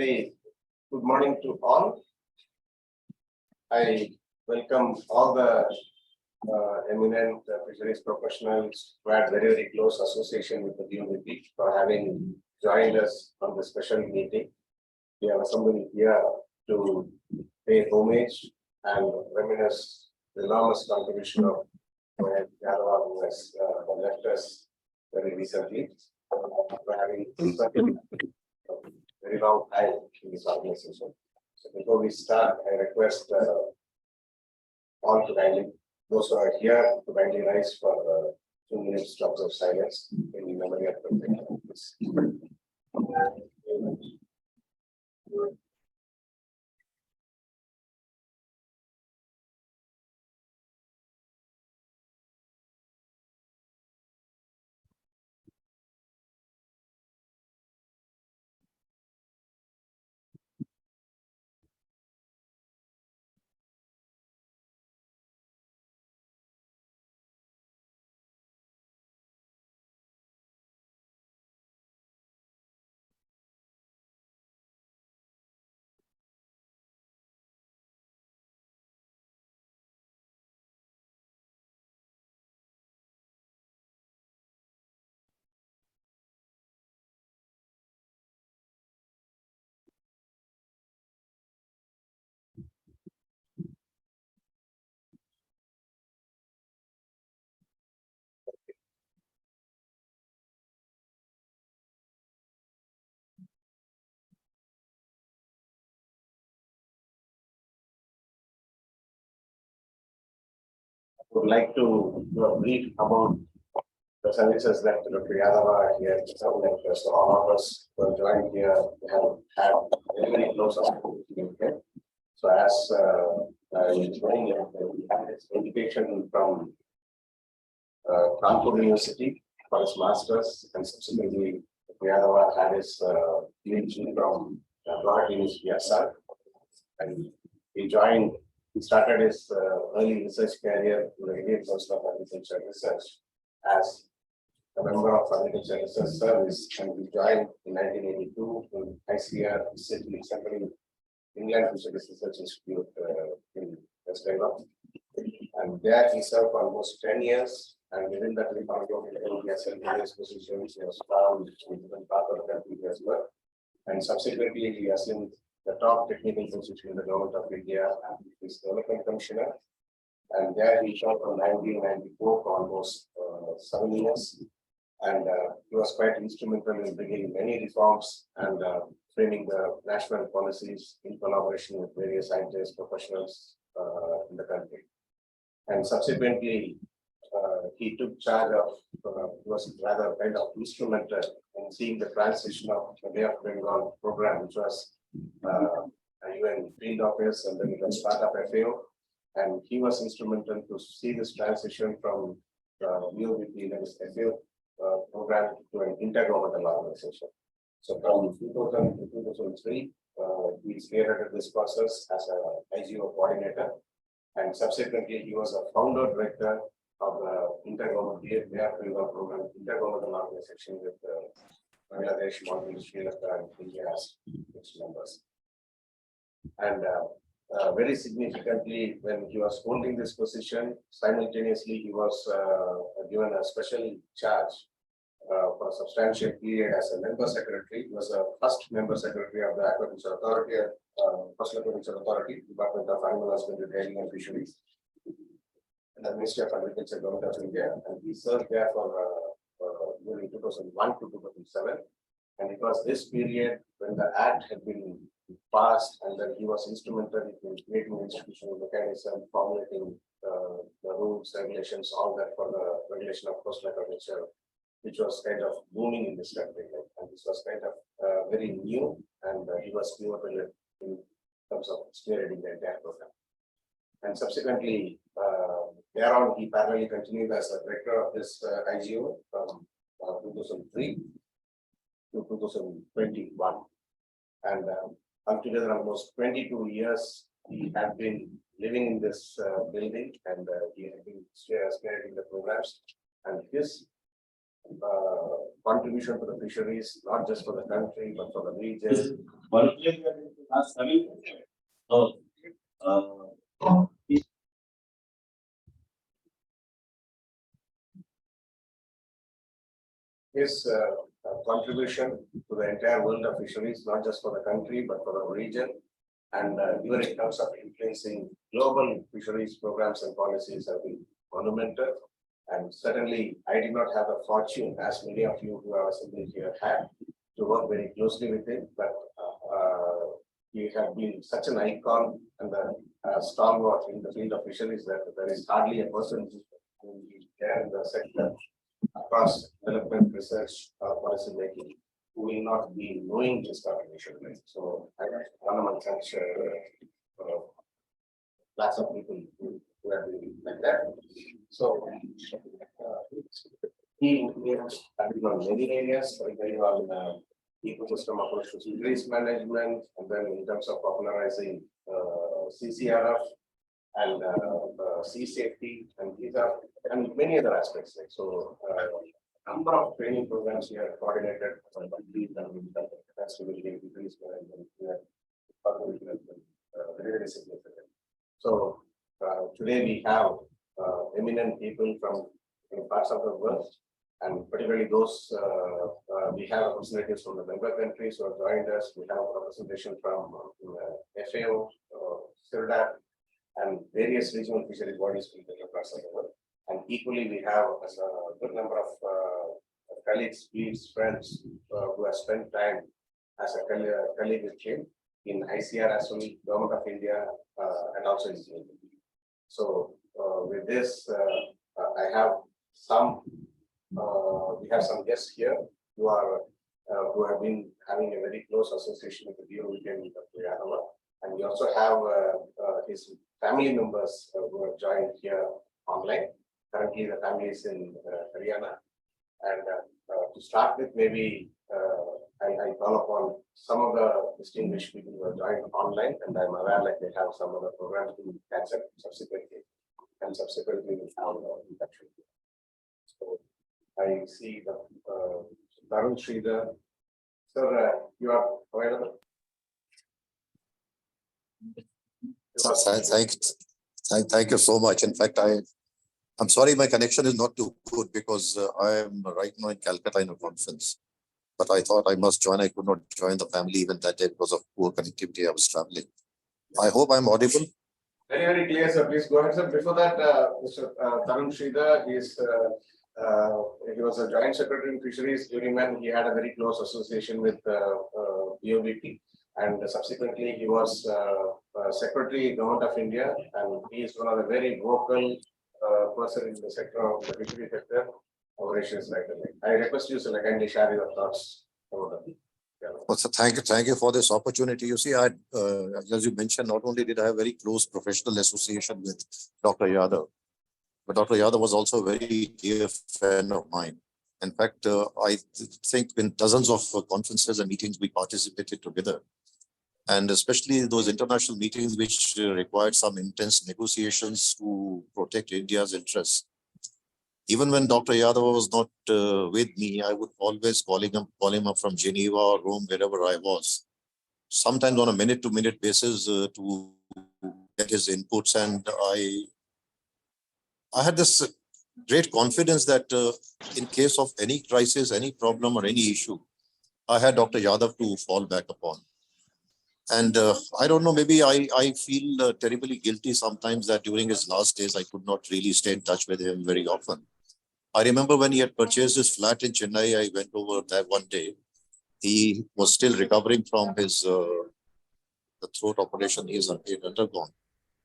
very good morning to all. I welcome all the eminent fisheries professionals who had very close association with the BOVP for having joined us on this special meeting. We have assembled here to pay homage and reminisce the enormous contribution of Yugraj Yadava, who has left us very recently, for having very long time in this organization. So before we start, I request all to kindly, those who are here, to kindly rise for 2 minutes drops of silence in memory of the would like to do a brief about the services that Dr. Yadava here. So all of us who have joined here have had very close association here. So as I joined here, we had his education from Kanpur University for his masters, and subsequently Dr. Yadava had his PhD from Broad University, and he started his early research career in the Indian Council of Agriculture Research as a member of Agriculture Research Service, and he joined in 1982 in ICR, Central England Fisheries Research Institute in West Bengal. And there he served for almost 10 years, and within that he has held various positions. He was found in different parts of the country as well. And subsequently, he assumed the top technical position in the government of India and his development commissioner. And there he served from 1994 for almost 7 years. And he was quite instrumental in bringing many reforms and framing the national policies in collaboration with various scientists, professionals in the country. And subsequently, he took charge of, was rather kind of instrumental in seeing the transition of the Bay of Bengal program, which was UN field office, and then it was part of FAO. And he was instrumental to see this transition from UOVP, that is FAO program, to an intergovernmental organization. So from 2000 to 2003, he spearheaded this process as an IGO coordinator, and subsequently he was a founder director of the Inter-Governmental program, intergovernmental organization with Bangladesh, Maldives, Sri Lanka, and India as its members. And very significantly, when he was holding this position, simultaneously he was given a special charge for a substantial period as a member secretary. He was the first member secretary of the Aquaculture Authority, Aquaculture Authority, Department of Animal Husbandry, Dairy and Fisheries, and the Ministry of Agriculture, Government of India. And he served there for during 2001 to 2007. And it was this period when the Act had been passed, and then he was instrumental in creating institutional mechanism, formulating the rules, regulations, all that for the regulation of coastal aquaculture, which was kind of booming in this country. And this was kind of very new, and he was pivotal in terms of spearheading the entire program. And subsequently, thereon, he parallelly continued as a director of this IGO from 2003 to 2021. And altogether, almost 22 years, he had been living in this building, and he had been spearheading the programs. And his contribution to the fisheries, not just for the country, but for the region. His contribution to the entire world of fisheries, not just for the country, but for the region. And even in terms of influencing global fisheries programs and policies have been monumental. And certainly, I did not have the fortune, as many of you who are assembled here had, to work very closely with him. But he has been such an icon and a stalwart in the field of fisheries that there is hardly a person who is there in the sector across development, research, policy making, who will not be knowing this contribution. So I want to thank lots of people who are doing like that. So he has on many areas, on ecosystem approach to fisheries management, and then in terms of popularizing CCRF and sea safety, and these are and many other aspects. Like so, number of training programs we have coordinated and that's really increased very, very significant. So today we have eminent people from parts of the world, and particularly those we have representatives from the member countries who have joined us. We have representation from FAO, SIRDAC, and various regional fisheries bodies from different parts of the world. And equally, we have a good number of colleagues, peers, friends who have spent time as a colleague with him in ICR as well, Government of India, and also in India. So with this, I have some. We have some guests here who are who have been having a very close association with the DOV in Yadava, and we also have his family members who have joined here online. Currently, the family is in Haryana, and to start with, maybe I call upon some of the distinguished people who have joined online, and I'm aware like they have some other programs to catch up subsequently, and subsequently we found induction. So I see the Tarun Sridhar. Sir, you are available. Thank you so much. In fact, I'm sorry my connection is not too good because I am right now in Calcutta in a conference. But I thought I must join. I could not join the family even that day because of poor connectivity. I was traveling. I hope I'm audible. Very, very clear, sir. Please go ahead, sir. Before that, Mr. Tarun Sridhar, he was a joint secretary in fisheries during when he had a very close association with BOBP, and subsequently he was secretary Government of India, and he is one of the very vocal person in the sector of the fishery sector operations. Like that. I request you, sir, kindly share your thoughts about that. Well, so thank you for this opportunity. You see, as you mentioned, not only did I have very close professional association with Dr. Yadav, but Dr. Yadav was also a very dear friend of mine. In fact, I think in dozens of conferences and meetings we participated together, and especially those international meetings which required some intense negotiations to protect India's interests. Even when Dr. Yadav was not with me, I would always call him up from Geneva or Rome, wherever I was, sometimes on a minute-to-minute basis to get his inputs. And I had this great confidence that in case of any crisis, any problem or any issue, I had Dr. Yadav to fall back upon. And I don't know, maybe I feel terribly guilty sometimes that during his last days, I could not really stay in touch with him very often. I remember when he had purchased his flat in Chennai, I went over there one day. He was still recovering from his the throat operation he had undergone.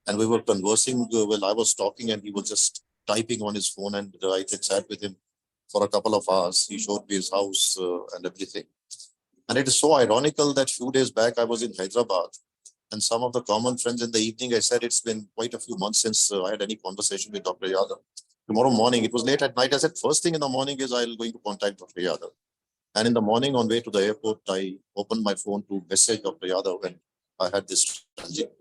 And we were conversing while I was talking, and he was just typing on his phone, and I sat with him for a couple of hours. He showed me his house and everything. And it is so ironical that few days back I was in Hyderabad, and some of the common friends in the evening, I said, it's been quite a few months since I had any conversation with Dr. Yadav. Tomorrow morning, it was late at night. I said, first thing in the morning is I'm going to contact Dr. Yadav. And in the morning on way to the airport, I opened my phone to message Dr. Yadav, and I had this tragic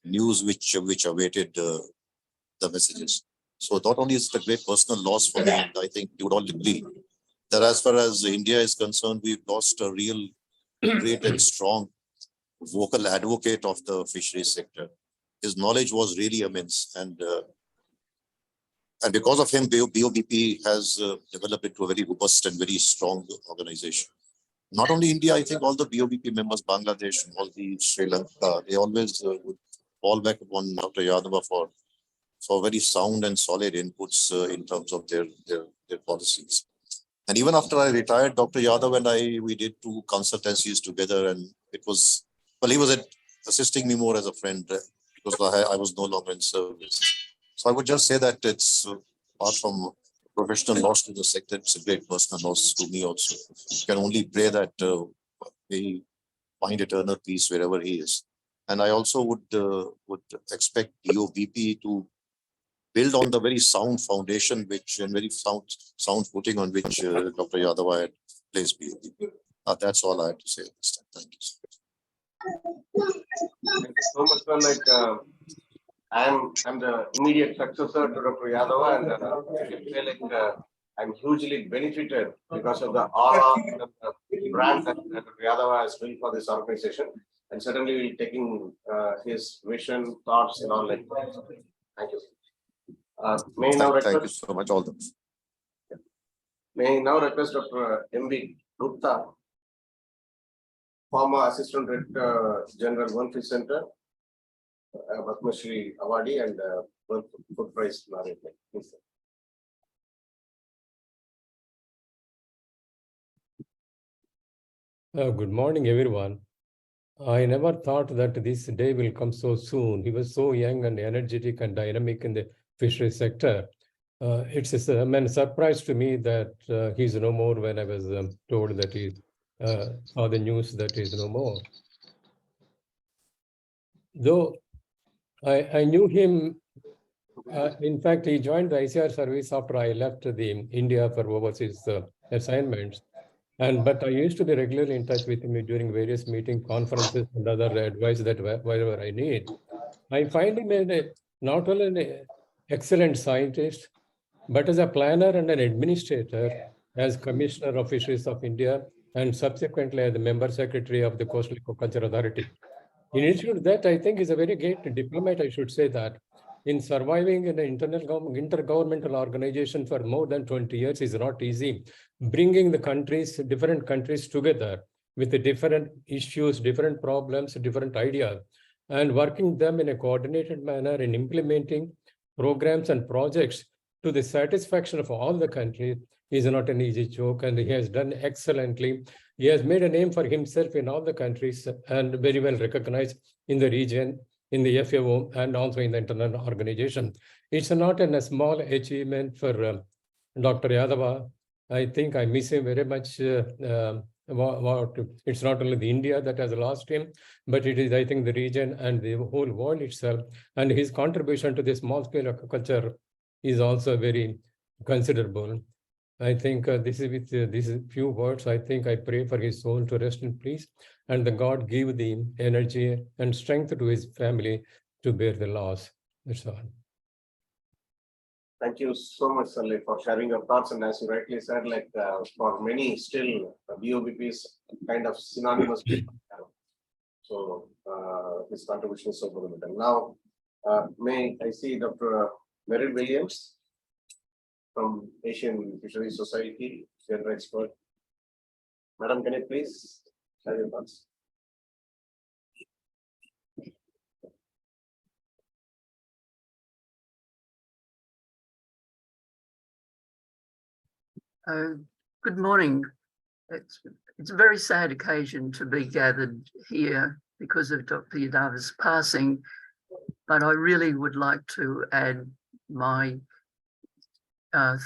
news which awaited the messages. So not only is it a great personal loss for me, and I think you would all agree that as far as India is concerned, we've lost a real great and strong vocal advocate of the fisheries sector. His knowledge was really immense, and because of him, BOBP has developed into a very robust and very strong organization. Not only India, I think all the BOBP members, Bangladesh, Maldives, Sri Lanka, they always would fall back upon Dr. Yadava for very sound and solid inputs in terms of their policies. And even after I retired, Dr. Yadav and we did 2 consultancies together, and it was, well, he was assisting me more as a friend because I was no longer in service. So I would just say that it's, apart from professional loss to the sector, it's a great personal loss to me also. You can only pray that he find eternal peace wherever he is. And I also would expect BOBP to build on the very sound foundation and very sound footing on which Dr. Yadava had placed BOBP. That's all I have to say at this time. Thank you so much. Thank you so much, sir. I'm the immediate successor to Dr. Yadava, and I feel like I'm hugely benefited because of the aura and the brand that Dr. Yadava has built for this organization, and certainly will taking his vision, thoughts, and all like that. Thank you. May I now request, thank you so much, all the best. May I now request Dr. M.B. Gupta, former Assistant Director General, One Fish Center, Padma Shri Awardee, and World Food Prize laureate. Please, sir. Good morning, everyone. I never thought that this day will come so soon. He was so young and energetic and dynamic in the fishery sector. It's a surprise to me that he's no more when I was told that he saw the news that he's no more. Though I knew him, in fact, he joined the ICR service after I left the India for overseas assignments. But I used to be regularly in touch with him during various meetings, conferences, and other advice that wherever I need. I find him not only an excellent scientist, but as a planner and an administrator, as Commissioner of Fisheries of India, and subsequently as the Member Secretary of the Coastal Aquaculture Authority. In addition to that, I think he's a very great diplomat, I should say that. In surviving in an intergovernmental organization for more than 20 years is not easy. Bringing the different countries together with the different issues, different problems, different ideas, and working them in a coordinated manner in implementing programs and projects to the satisfaction of all the countries is not an easy joke, and he has done excellently. He has made a name for himself in all the countries and very well recognized in the region, in the FAO, and also in the international organization. It's not a small achievement for Dr. Yadava. I think I miss him very much. It's not only the India that has lost him, but it is, I think, the region and the whole world itself. And his contribution to the small-scale aquaculture is also very considerable. I think this is with these few words, I think I pray for his soul to rest in peace, and the God give the energy and strength to his family to bear the loss. That's all. Thank you so much, Salih, for sharing your thoughts. And as you rightly said, like for many, still BOBP is kind of synonymous. So his contribution is so fundamental. Now, may I see Dr. Meryl Williams from Asian Fisheries Society, general expert. Madam, can you please share your thoughts? Good morning. It's a very sad occasion to be gathered here because of Dr. Yadava's passing, but I really would like to add my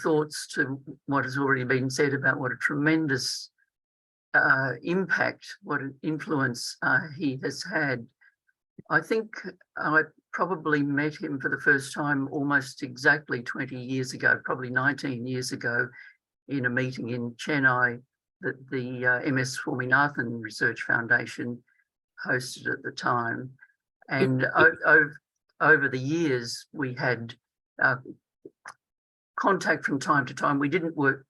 thoughts to what has already been said about what a tremendous impact, what an influence he has had. I think I probably met him for the first time almost exactly 20 years ago, probably 19 years ago, in a meeting in Chennai that the MS Swaminathan Research Foundation hosted at the time. And over the years, we had contact from time to time. We didn't work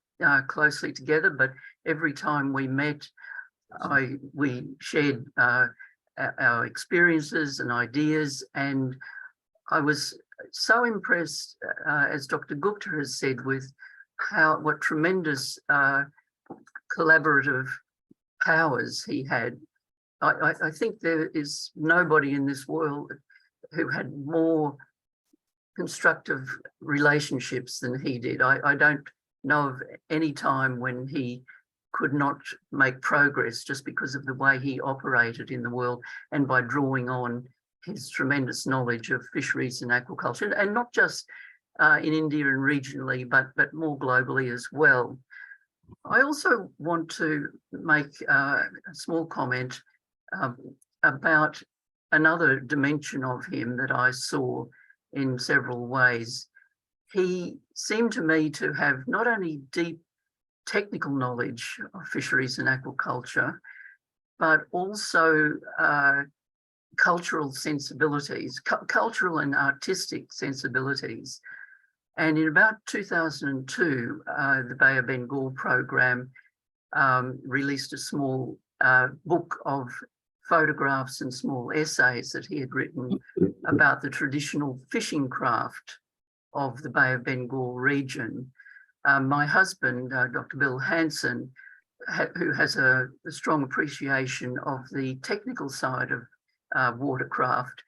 closely together, but every time we met, we shared our experiences and ideas, and I was so impressed, as Dr. Gupta has said, with what tremendous collaborative powers he had. I think there is nobody in this world who had more constructive relationships than he did. I don't know of any time when he could not make progress just because of the way he operated in the world and by drawing on his tremendous knowledge of fisheries and aquaculture, and not just in India and regionally, but more globally as well. I also want to make a small comment about another dimension of him that I saw in several ways. He seemed to me to have not only deep technical knowledge of fisheries and aquaculture, but also cultural sensibilities, cultural and artistic sensibilities. And in about 2002, the Bay of Bengal program released a small book of photographs and small essays that he had written about the traditional fishing craft of the Bay of Bengal region. My husband, Dr. Bill Hansen, who has a strong appreciation of the technical side of watercraft,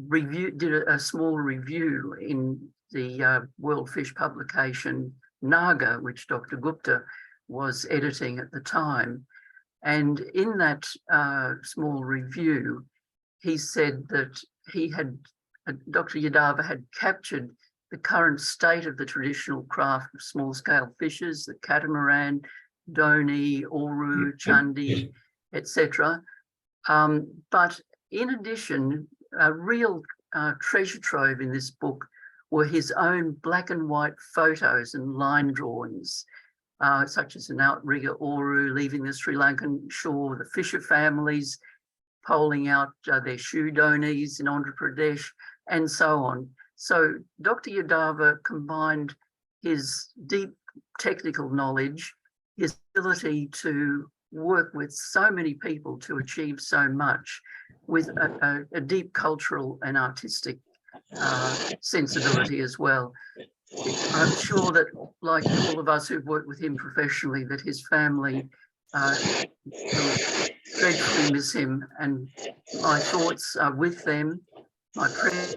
did a small review in the World Fish publication Naga, which Dr. Gupta was editing at the time. And in that small review, he said that Dr. Yadava had captured the current state of the traditional craft of small-scale fishers, the catamaran, doni, oru, chandi, etc. But in addition, a real treasure trove in this book were his own black and white photos and line drawings, such as an outrigger oru leaving the Sri Lankan shore, the fisher families poling out their shoe donis in Andhra Pradesh, and so on. So Dr. Yadava combined his deep technical knowledge, his ability to work with so many people to achieve so much, with a deep cultural and artistic sensibility as well. I'm sure that, like all of us who've worked with him professionally, that his family will dreadfully miss him, and my thoughts are with them. My prayers.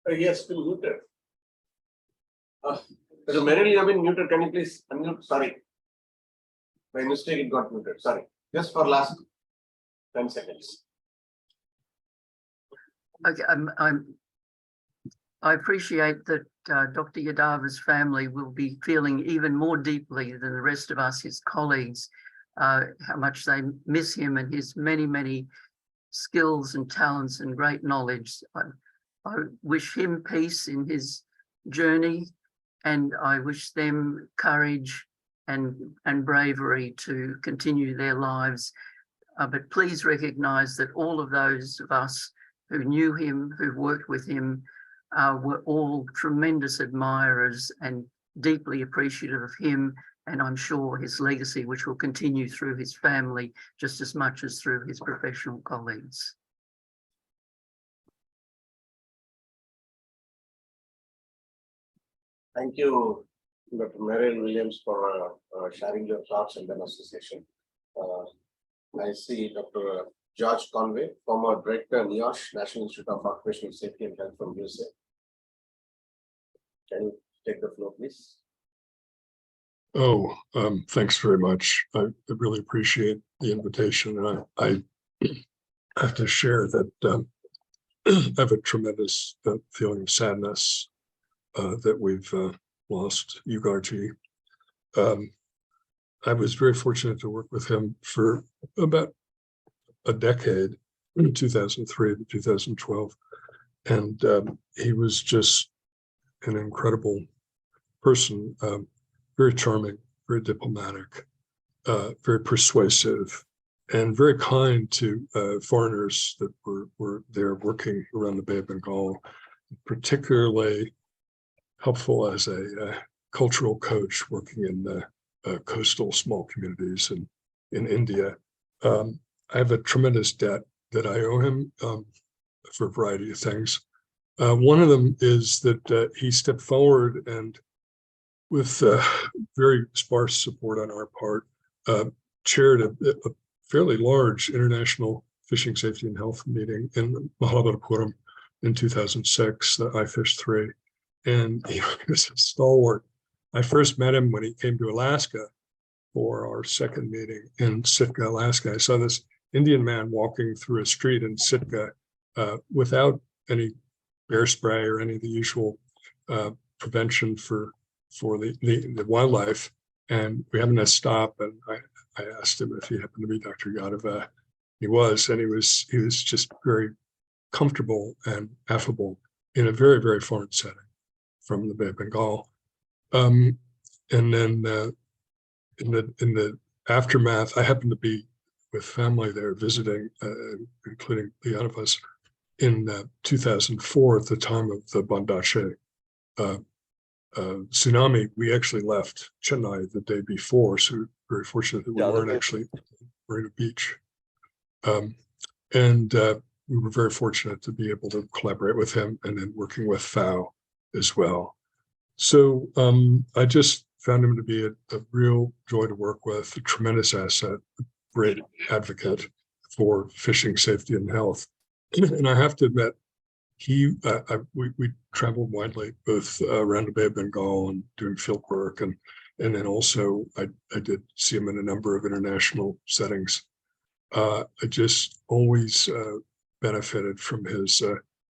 Yes, still muted. So Meryl, you have been muted. Can you please unmute? Sorry. By mistake, it got muted. Sorry. Just for last 10 seconds. Okay, I appreciate that Dr. Yadava's family will be feeling even more deeply than the rest of us, his colleagues, how much they miss him and his many, many skills and talents and great knowledge. I wish him peace in his journey, and I wish them courage and bravery to continue their lives. But please recognise that all of those of us who knew him, who worked with him, were all tremendous admirers and deeply appreciative of him, and I'm sure his legacy, which will continue through his family just as much as through his professional colleagues. Thank you, Dr. Meryl Williams, for sharing your thoughts and demonstration. I see Dr. George Conway, former Director, NIOSH, National Institute of Occupational Safety and Health from USA. Can you take the floor, please? Oh, thanks very much. I really appreciate the invitation. And I have to share that I have a tremendous feeling of sadness that we've lost Yugraj. I was very fortunate to work with him for about a decade, 2003 to 2012. And he was just an incredible person, very charming, very diplomatic, very persuasive, and very kind to foreigners that were there working around the Bay of Bengal, particularly helpful as a cultural coach working in the coastal small communities in India. I have a tremendous debt that I owe him for a variety of things. One of them is that he stepped forward and, with very sparse support on our part, chaired a fairly large international fishing safety and health meeting in Mahabalipuram in 2006, the IFISH 3. And he was a stalwart. I first met him when he came to Alaska for our second meeting in Sitka, Alaska. I saw this Indian man walking through a street in Sitka without any bear spray or any of the usual prevention for the wildlife. And we happened to stop, and I asked him if he happened to be Dr. Yadava. He was, and he was just very comfortable and affable in a very, very foreign setting from the Bay of Bengal. And then in the aftermath, I happened to be with family there visiting, including the Yadavas, in 2004 at the time of the Bandache tsunami. We actually left Chennai the day before, so very fortunate that we weren't actually Marina Beach. And we were very fortunate to be able to collaborate with him, and then working with FAO as well. So I just found him to be a real joy to work with, a tremendous asset, a great advocate for fishing safety and health. And I have to admit, we traveled widely, both around the Bay of Bengal and doing field work, and then also I did see him in a number of international settings. I just always benefited from his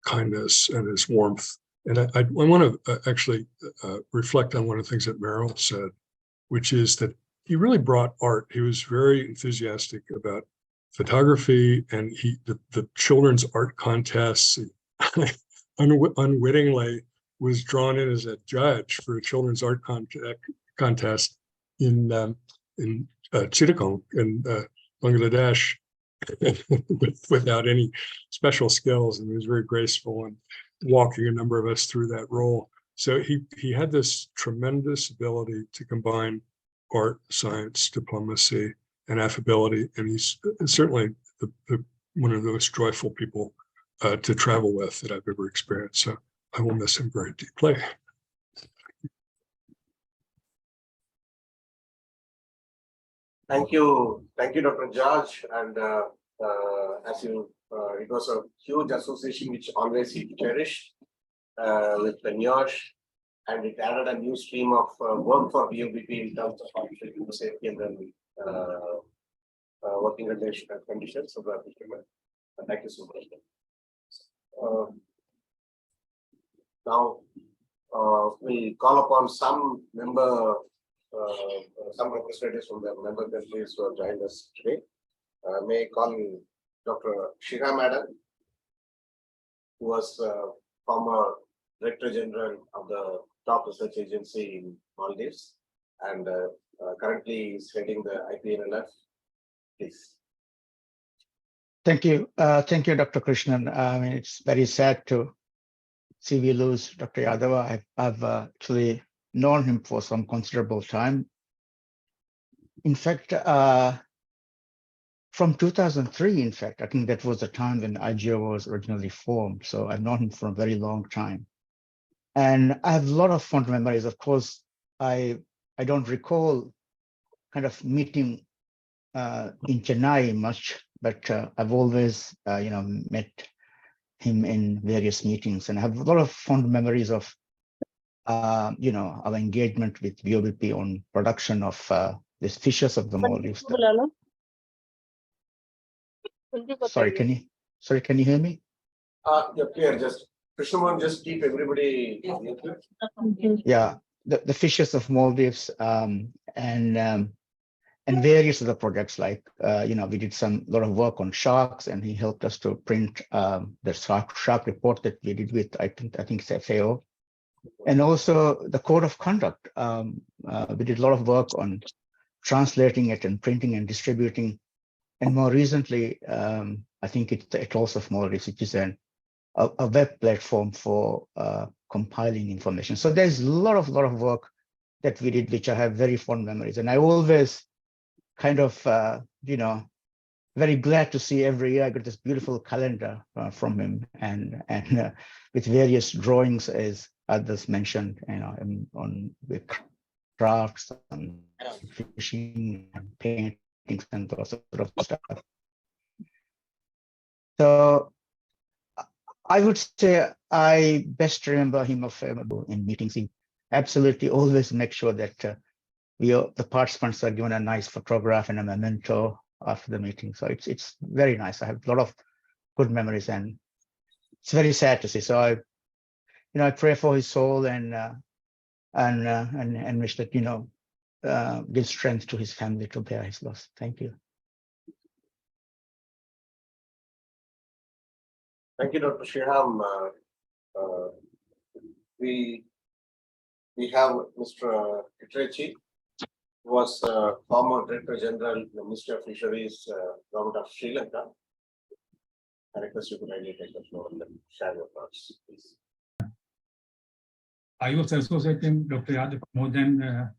kindness and his warmth. And I want to actually reflect on one of the things that Meryl said, which is that he really brought art. He was very enthusiastic about photography, and the children's art contests. Unwittingly was drawn in as a judge for a children's art contest in Chittagong in Bangladesh, without any special skills, and he was very graceful and walking a number of us through that role. So he had this tremendous ability to combine art, science, diplomacy, and affability, and he's certainly one of the most joyful people to travel with that I've ever experienced. So I will miss him very deeply. Thank you, Dr. George. And as you, it was a huge association which always he cherished with the NIOSH, and it added a new stream of work for BOBP in terms of fishing safety and then working conditions of the fishermen. Thank you so much. Now we call upon some representatives from the member countries who have joined us today. May I call Dr. Shira Madam, who was former Director General of the top research agency in Maldives, and currently is heading the IPNLF. Please. Thank you, Dr. Krishnan. I mean, it's very sad to see we lose Dr. Yadava. I've actually known him for some considerable time. In fact, from 2003, in fact, I think that was the time when IGO was originally formed. So I've known him for a very long time. And I have a lot of fond memories. Of course, I don't recall kind of meeting in Chennai much, but I've always, met him in various meetings, and I have a lot of fond memories of, our engagement with BOBP on production of these fishes of the Maldives. Sorry, can you hear me? You're clear. Just Krishnamohan, just keep everybody. Yeah, the fishes of Maldives, and various other projects, like we did a lot of work on sharks, and he helped us to print the shark report that we did with I think it's FAO, and also the code of conduct. We did a lot of work on translating it and printing and distributing And more recently, I think it's also Homage, which is a web platform for compiling information. So there's a lot of work that we did, which I have very fond memories. And I always kind of, very glad to see every year I got this beautiful calendar from him, and with various drawings, as others mentioned, on with crafts and fishing and paintings and that sort of stuff. So I would say I best remember him in meetings. He absolutely always make sure that the participants are given a nice photograph and a memento after the meeting. So it's very nice. I have a lot of good memories, and it's very sad to see. So I pray for his soul and wish that give strength to his family to bear his loss. Thank you. Thank you, Dr. Shiham. We have Mr. Kitrechi, who was former Director General in the Ministry of Fisheries, Government of Sri Lanka. I request you to kindly take the floor and share your thoughts, please. I was associating Dr. Yadav for more than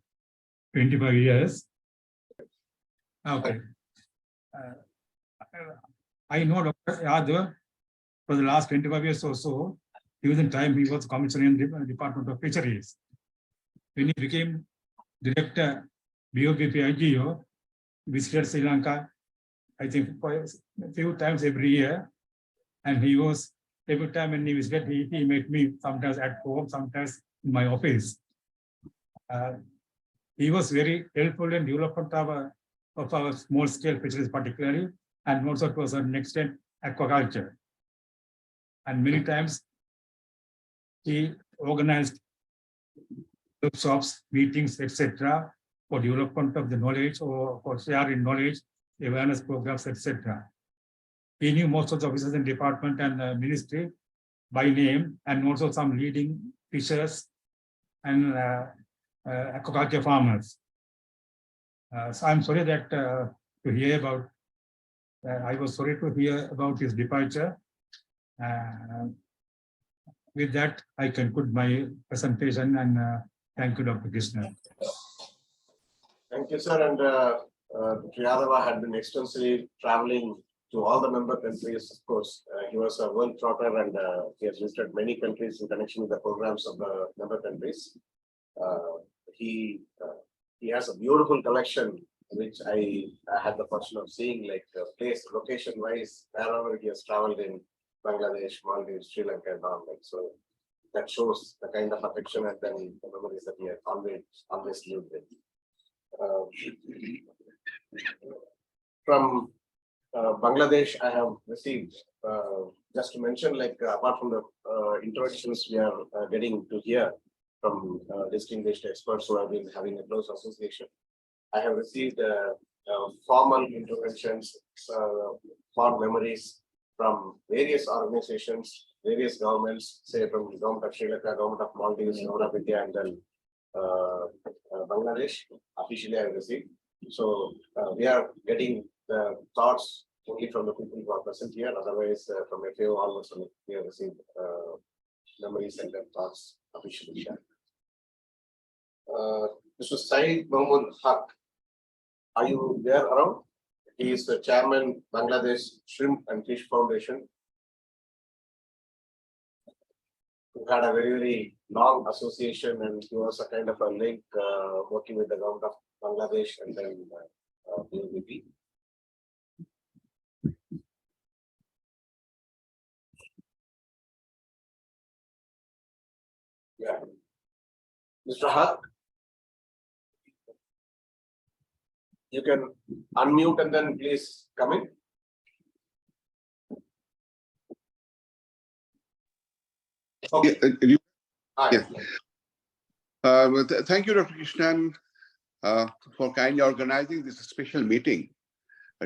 25 years. Okay. I know Dr. Yadav for the last 25 years or so. During the time he was commissioner in the Department of Fisheries. When he became director, BOPP IGO, visited Sri Lanka, I think for a few times every year. And he was, every time when he visited, he met me sometimes at home, sometimes in my office. He was very helpful in development of our small scale fisheries particularly, and also to a certain extent aquaculture. And many times he organized workshops, meetings, etc., for development of the knowledge or for sharing knowledge, awareness programs, etc. He knew most of the officers in department and ministry by name, and also some leading fishers and aquaculture farmers. So I'm sorry that to hear about. I was sorry to hear about his departure. With that, I conclude my presentation, and thank you, Dr. Krishna. Thank you, sir. And Dr. Yadava had been extensively traveling to all the member countries. Of course, he was a world trotter, and he has visited many countries in connection with the programs of the member countries. He has a beautiful collection, which I had the fortune of seeing, like place, location-wise, wherever he has traveled in Bangladesh, Maldives, Sri Lanka, and all that. So that shows the kind of affection and then the memories that he had always lived with. From Bangladesh, I have received, just to mention, like apart from the introductions we are getting to hear from distinguished experts who have been having a close association, I have received formal interventions, fond memories from various organizations, various governments, say from the government of Sri Lanka, government of Maldives, government of India, and then Bangladesh. Officially, I have received. So we are getting the thoughts only from the people who are present here. Otherwise, from a few almost we have received memories and thoughts officially shared. Mr. Saeed Mahmood Haq, are you there around? He is the chairman, Bangladesh Shrimp and Fish Foundation. We had a very, very long association, and he was a kind of a link working with the government of Bangladesh and then BOPP. Yeah. Mr. Haq, you can unmute and then please come in. Okay. Thank you, Dr. Krishnan, for kindly organizing this special meeting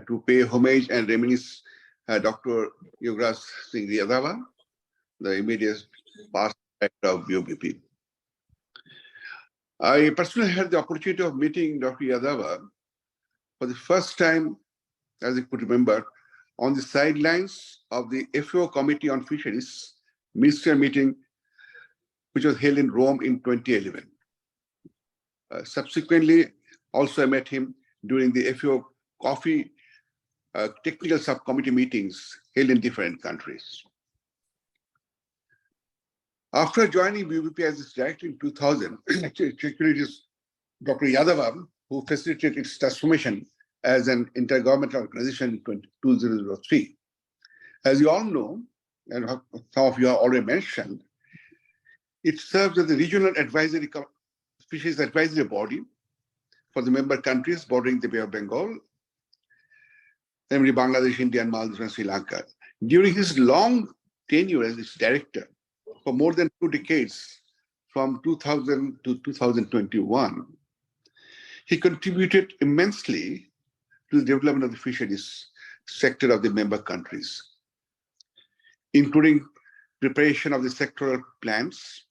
to pay homage and reminisce Dr. Yugraj Singh Yadava, the immediate past director of BOPP. I personally had the opportunity of meeting Dr. Yadava for the first time as you could remember, on the sidelines of the FAO Committee on Fisheries ministerial meeting, which was held in Rome in 2011. Subsequently, also I met him during the FAO Coffee technical subcommittee meetings held in different countries. After joining BUPP as its director in 2000, actually it is Dr. Yadava who facilitated its transformation as an intergovernmental organization in 2003. As you all know, and some of you have already mentioned, it serves as the regional advisory fisheries advisory body for the member countries bordering the Bay of Bengal, namely Bangladesh, India, and Maldives, and Sri Lanka. During his long tenure as its director, for more than 2 decades, from 2000 to 2021, he contributed immensely to the development of the fisheries sector of the member countries, including preparation of the sectoral plans,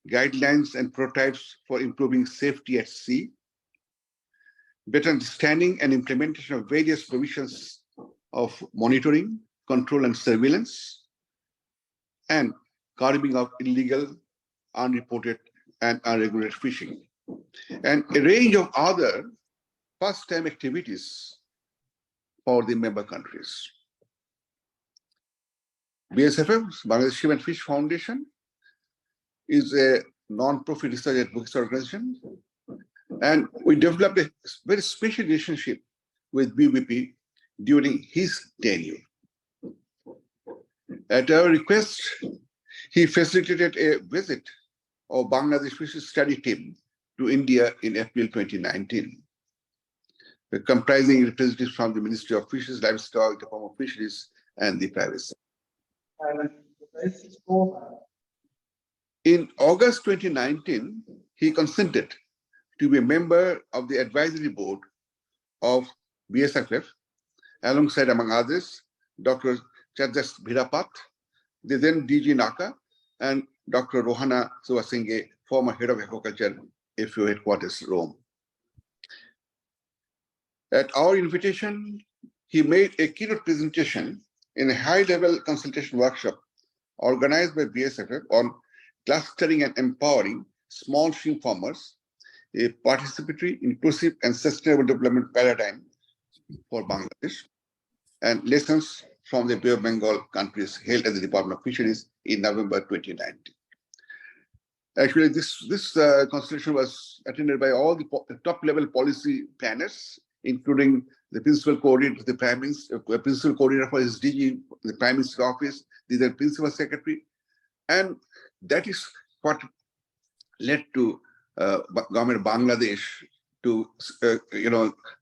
guidelines and prototypes for improving safety at sea, better understanding and implementation of various provisions of monitoring, control, and surveillance, and curbing of illegal, unreported, and unregulated fishing, and a range of other first-time activities for the member countries. BSFF, Bangladesh Shrimp and Fish Foundation, is a non-profit research advocacy organization, and we developed a very special relationship with BUPP during his tenure. At our request, he facilitated a visit of Bangladesh Fisheries Study Team to India in April 2019, comprising representatives from the Ministry of Fisheries, Livestock, Department of Fisheries, and the private sector. In August 2019, he consented to be a member of the advisory board of BSFF, alongside, among others, Dr. Chajas Bhirapat, the then DG Naka, and Dr. Rohana Suwasinghe, former head of aquaculture, FAO headquarters, Rome. At our invitation, he made a keynote presentation in a high-level consultation workshop organized by BSFF on clustering and empowering small shrimp farmers, a participatory, inclusive, and sustainable development paradigm for Bangladesh, and lessons from the Bay of Bengal countries held at the Department of Fisheries in November 2019. Actually, this consultation was attended by all the top-level policy planners, including the principal coordinator, the Prime Minister, principal coordinator for his DG, the Prime Minister's office, the principal secretary, and that is what led to government of Bangladesh to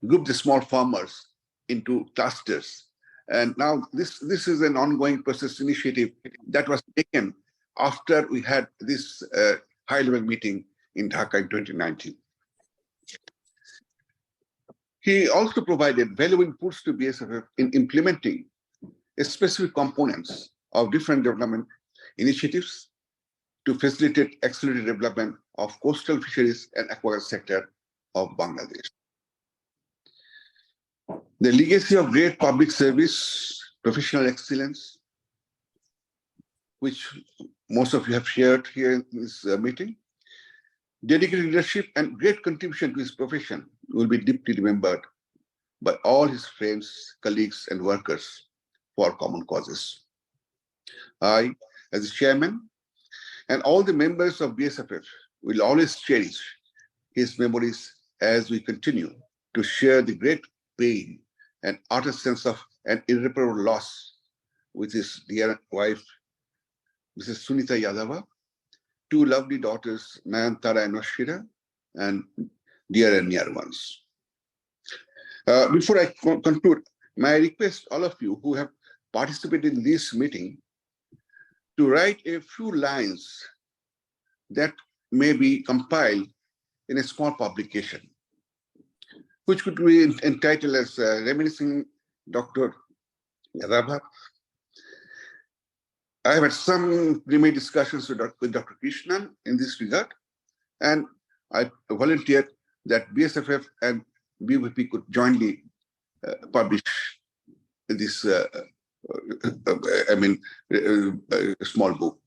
group the small farmers into clusters. And now this is an ongoing process initiative that was taken after we had this high-level meeting in Dhaka in 2019. He also provided valuable inputs to BSFF in implementing specific components of different development initiatives to facilitate accelerated development of coastal fisheries and aquaculture sector of Bangladesh. The legacy of great public service, professional excellence, which most of you have shared here in this meeting, dedicated leadership and great contribution to his profession will be deeply remembered by all his friends, colleagues, and workers for common causes. I, as the chairman, and all the members of BSFF will always cherish his memories as we continue to share the great pain and utter sense of an irreparable loss with his dear wife, Mrs. Sunita Yadava, 2 lovely daughters, Nayantara and Oshira, and dear and near ones. Before I conclude, may I request all of you who have participated in this meeting to write a few lines that may be compiled in a small publication, which could be entitled as Reminiscing Dr. Yadava. I have had some preliminary discussions with Dr. Krishnan in this regard, and I volunteered that BSFF and BUPP could jointly publish this, small book.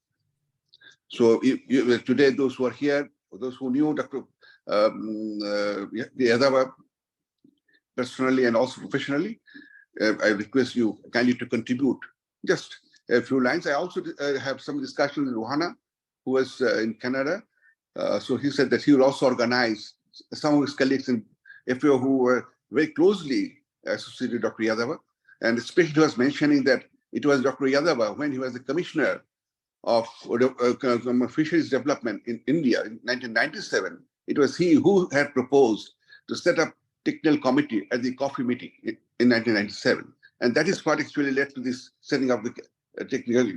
So today, those who are here, those who knew Dr. Yadava personally and also professionally, I request you kindly to contribute just a few lines. I also have some discussion with Rohana, who was in Canada. So he said that he will also organize some of his colleagues in FAO who were very closely associated with Dr. Yadava. And especially he was mentioning that it was Dr. Yadava, when he was the commissioner of fisheries development in India in 1997, it was he who had proposed to set up technical committee at the coffee meeting in 1997. And that is what actually led to this setting up the technical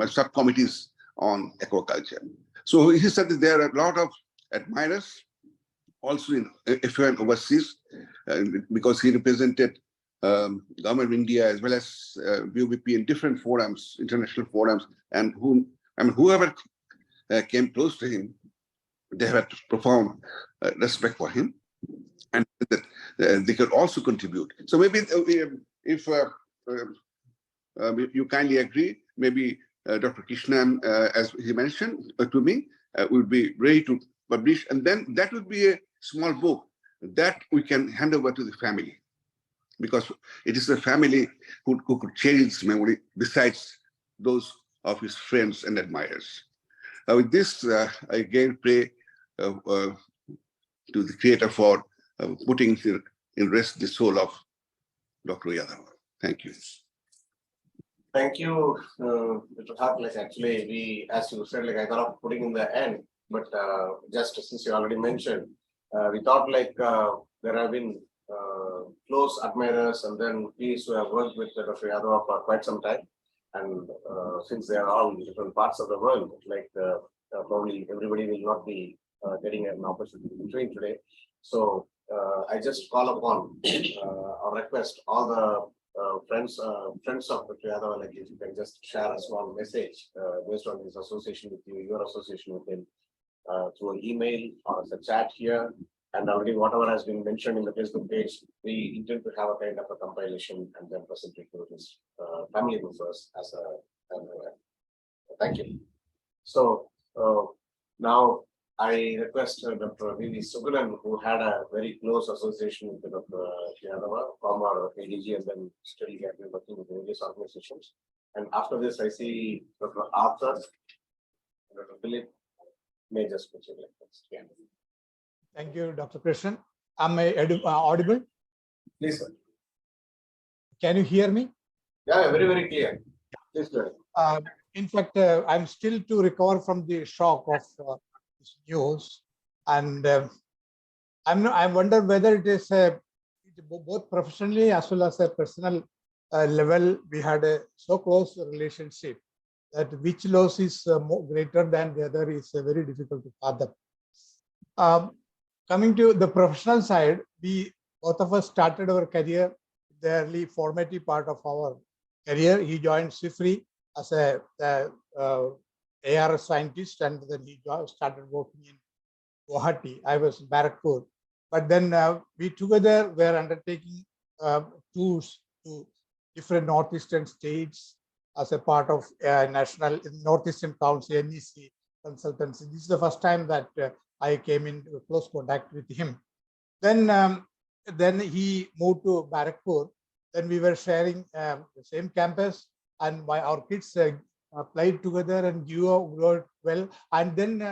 subcommittees on aquaculture. So he said that there are a lot of admirers also in FAO and overseas, because he represented government of India as well as BOBP in different forums, international forums, and whoever came close to him, they had profound respect for him, and that they could also contribute. So maybe if you kindly agree, maybe Dr. Krishnan, as he mentioned to me, would be ready to publish, and then that would be a small book that we can hand over to the family, because it is the family who could cherish his memory besides those of his friends and admirers. With this, I again pray to the Creator for putting in rest the soul of Dr. Yadava. Thank you. Thank you, Mr. Haq. Like actually, we, as you said, like I thought of putting in the end, but just since you already mentioned, we thought like there have been close admirers and then peers who have worked with Dr. Yadava for quite some time. And since they are all in different parts of the world, like probably everybody will not be getting an opportunity to join today. So I just call upon or request all the friends of Dr. Yadava, like if you can just share a small message based on his association with you, your association with him, through an email or as a chat here. And already whatever has been mentioned in the Facebook page, we intend to have a kind of a compilation and then present it to his family members as a thank you. So now I request Dr. V.V. Sugunan, who had a very close association with Dr. Yadava, former ADG, and then still he has been working with various organizations. And after this, I see Dr. Arthur, Dr. Philip, may just put you like this. Yeah. Thank you, Dr. Krishnan. Am I audible? Please, sir. Can you hear me? Yeah, very, very clear. Please go ahead. In fact, I'm still to recover from the shock of this news, and I wonder whether it is both professionally as well as a personal level. We had a so close relationship that which loss is greater than the other is very difficult to fathom. Coming to the professional side, both of us started our career, the early formative part of our career. He joined SIFRI as a ARS scientist, and then he started working in Guwahati. I was in Barrackpur. But then we together were undertaking tours to different northeastern states as a part of National Northeastern Council, NEC consultancy. This is the first time that I came into close contact with him. Then he moved to Barrackpur. Then we were sharing the same campus, and our kids played together and grew well. And then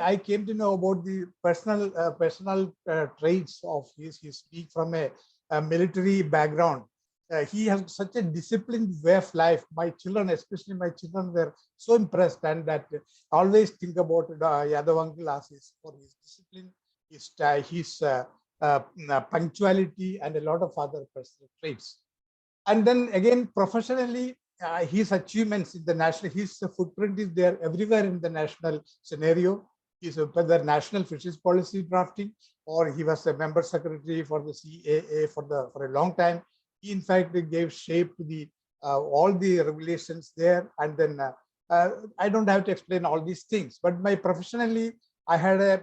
I came to know about the personal traits of his. He speaks from a military background. He has such a disciplined way of life. My children, especially my children, were so impressed, and that always think about Yadav uncle as for his discipline, his punctuality, and a lot of other personal traits. And then again, professionally, his achievements in the national, his footprint is there everywhere in the national scenario. He's whether national fisheries policy drafting, or he was a member secretary for the CAA for a long time. He in fact gave shape to the all the regulations there. And then I don't have to explain all these things, but my professionally, I had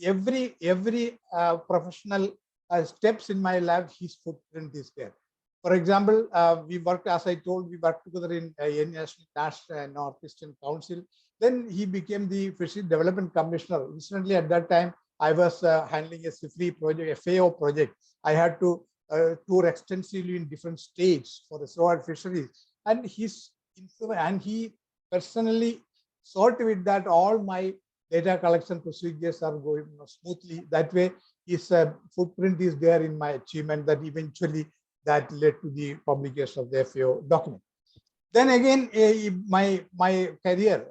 every professional steps in my life, his footprint is there. For example, we worked, as I told, we worked together in National Northeastern Council. Then he became the Fishery Development Commissioner. Incidentally, at that time, I was handling a FIFRI project, a FAO project. I had to tour extensively in different states for the soil fisheries. And he personally saw to it that all my data collection procedures are going smoothly. That way, his footprint is there in my achievement that eventually that led to the publication of the FAO document. Then again, my career,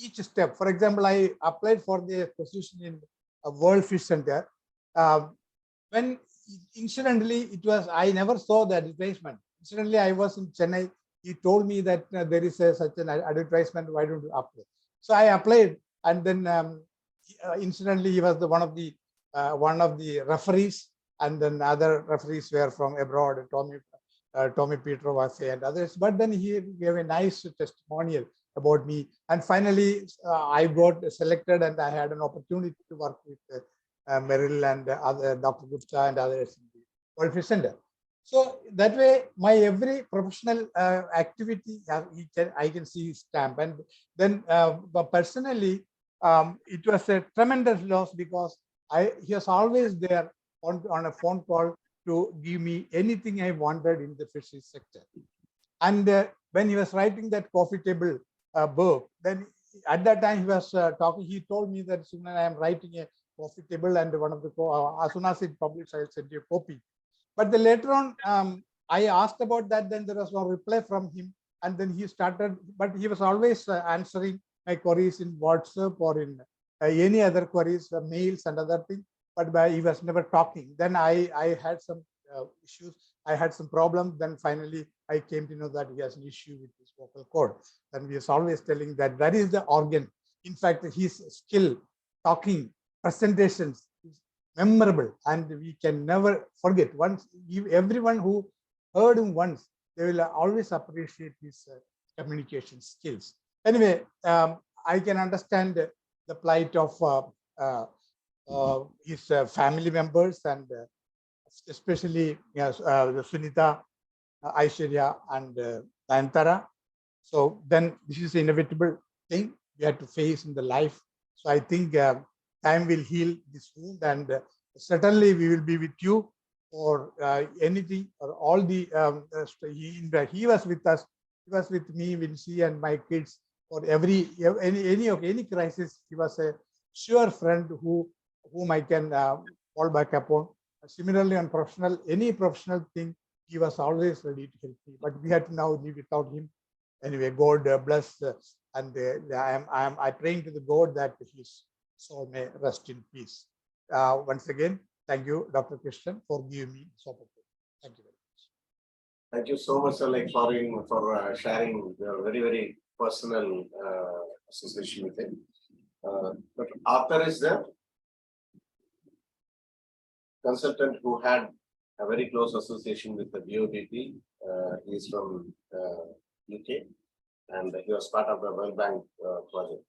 each step, for example, I applied for the position in a World Fish Center. When incidentally, it was, I never saw the advertisement. Incidentally, I was in Chennai. He told me that there is such an advertisement, why don't you apply? So I applied, and then incidentally, he was one of the referees, and then other referees were from abroad, Tommy Peter was and others. But then he gave a nice testimonial about me. And finally, I got selected, and I had an opportunity to work with Merrill and other Dr. Gupta and others in the World Fish Center. So that way, my every professional activity, I can see his stamp. And then personally, it was a tremendous loss because he was always there on a phone call to give me anything I wanted in the fisheries sector. And when he was writing that coffee table book, then at that time he was talking, he told me that soon I am writing a coffee table, and one of the, as soon as it published, I'll send you a copy. But then later on, I asked about that, then there was no reply from him. And then he started, but he was always answering my queries in WhatsApp or in any other queries, mails and other things, but he was never talking. Then I had some issues, I had some problems. Then finally, I came to know that he has an issue with his vocal cord. And he was always telling that that is the organ. In fact, his skill, talking, presentations is memorable, and we can never forget. Once, everyone who heard him once, they will always appreciate his communication skills. Anyway, I can understand the plight of his family members, and especially Sunita, Aishwarya, and Nayantara. So then this is an inevitable thing we have to face in the life. So I think time will heal this wound, and certainly we will be with you for anything or all the. He was with us. He was with me, Vinci, and my kids for any crisis. He was a sure friend whom I can fall back upon. Similarly, on any professional thing, he was always ready to help me. But we had to now live without him. Anyway, God bless, and I praying to the God that his soul may rest in peace. Once again, thank you, Dr. Krishnan, for giving me this opportunity. Thank you very much. Thank you so much, sir, for sharing your very, very personal association with him. But Arthur is the consultant who had a very close association with the BOPP. He is from UK, and he was part of the World Bank project,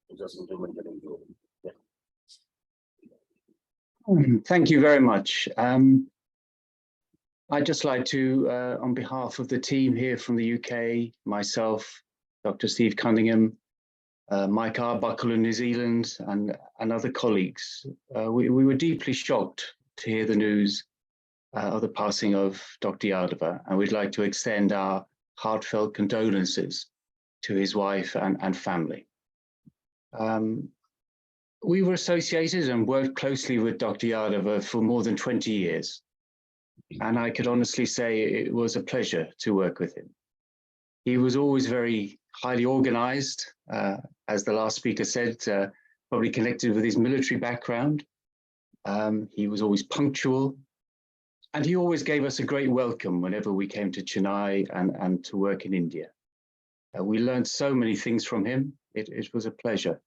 which was implemented in Europe. Yeah. Thank you very much. I'd just like to, on behalf of the team here from the UK, myself, Dr. Steve Cunningham, Mike Arbuckle in New Zealand, and other colleagues, we were deeply shocked to hear the news of the passing of Dr. Yadava, and we'd like to extend our heartfelt condolences to his wife and family. We were associated and worked closely with Dr. Yadava for more than 20 years. And I could honestly say it was a pleasure to work with him. He was always very highly organized, as the last speaker said, probably connected with his military background. He was always punctual, and he always gave us a great welcome whenever we came to Chennai and to work in India. We learned so many things from him. It was a pleasure.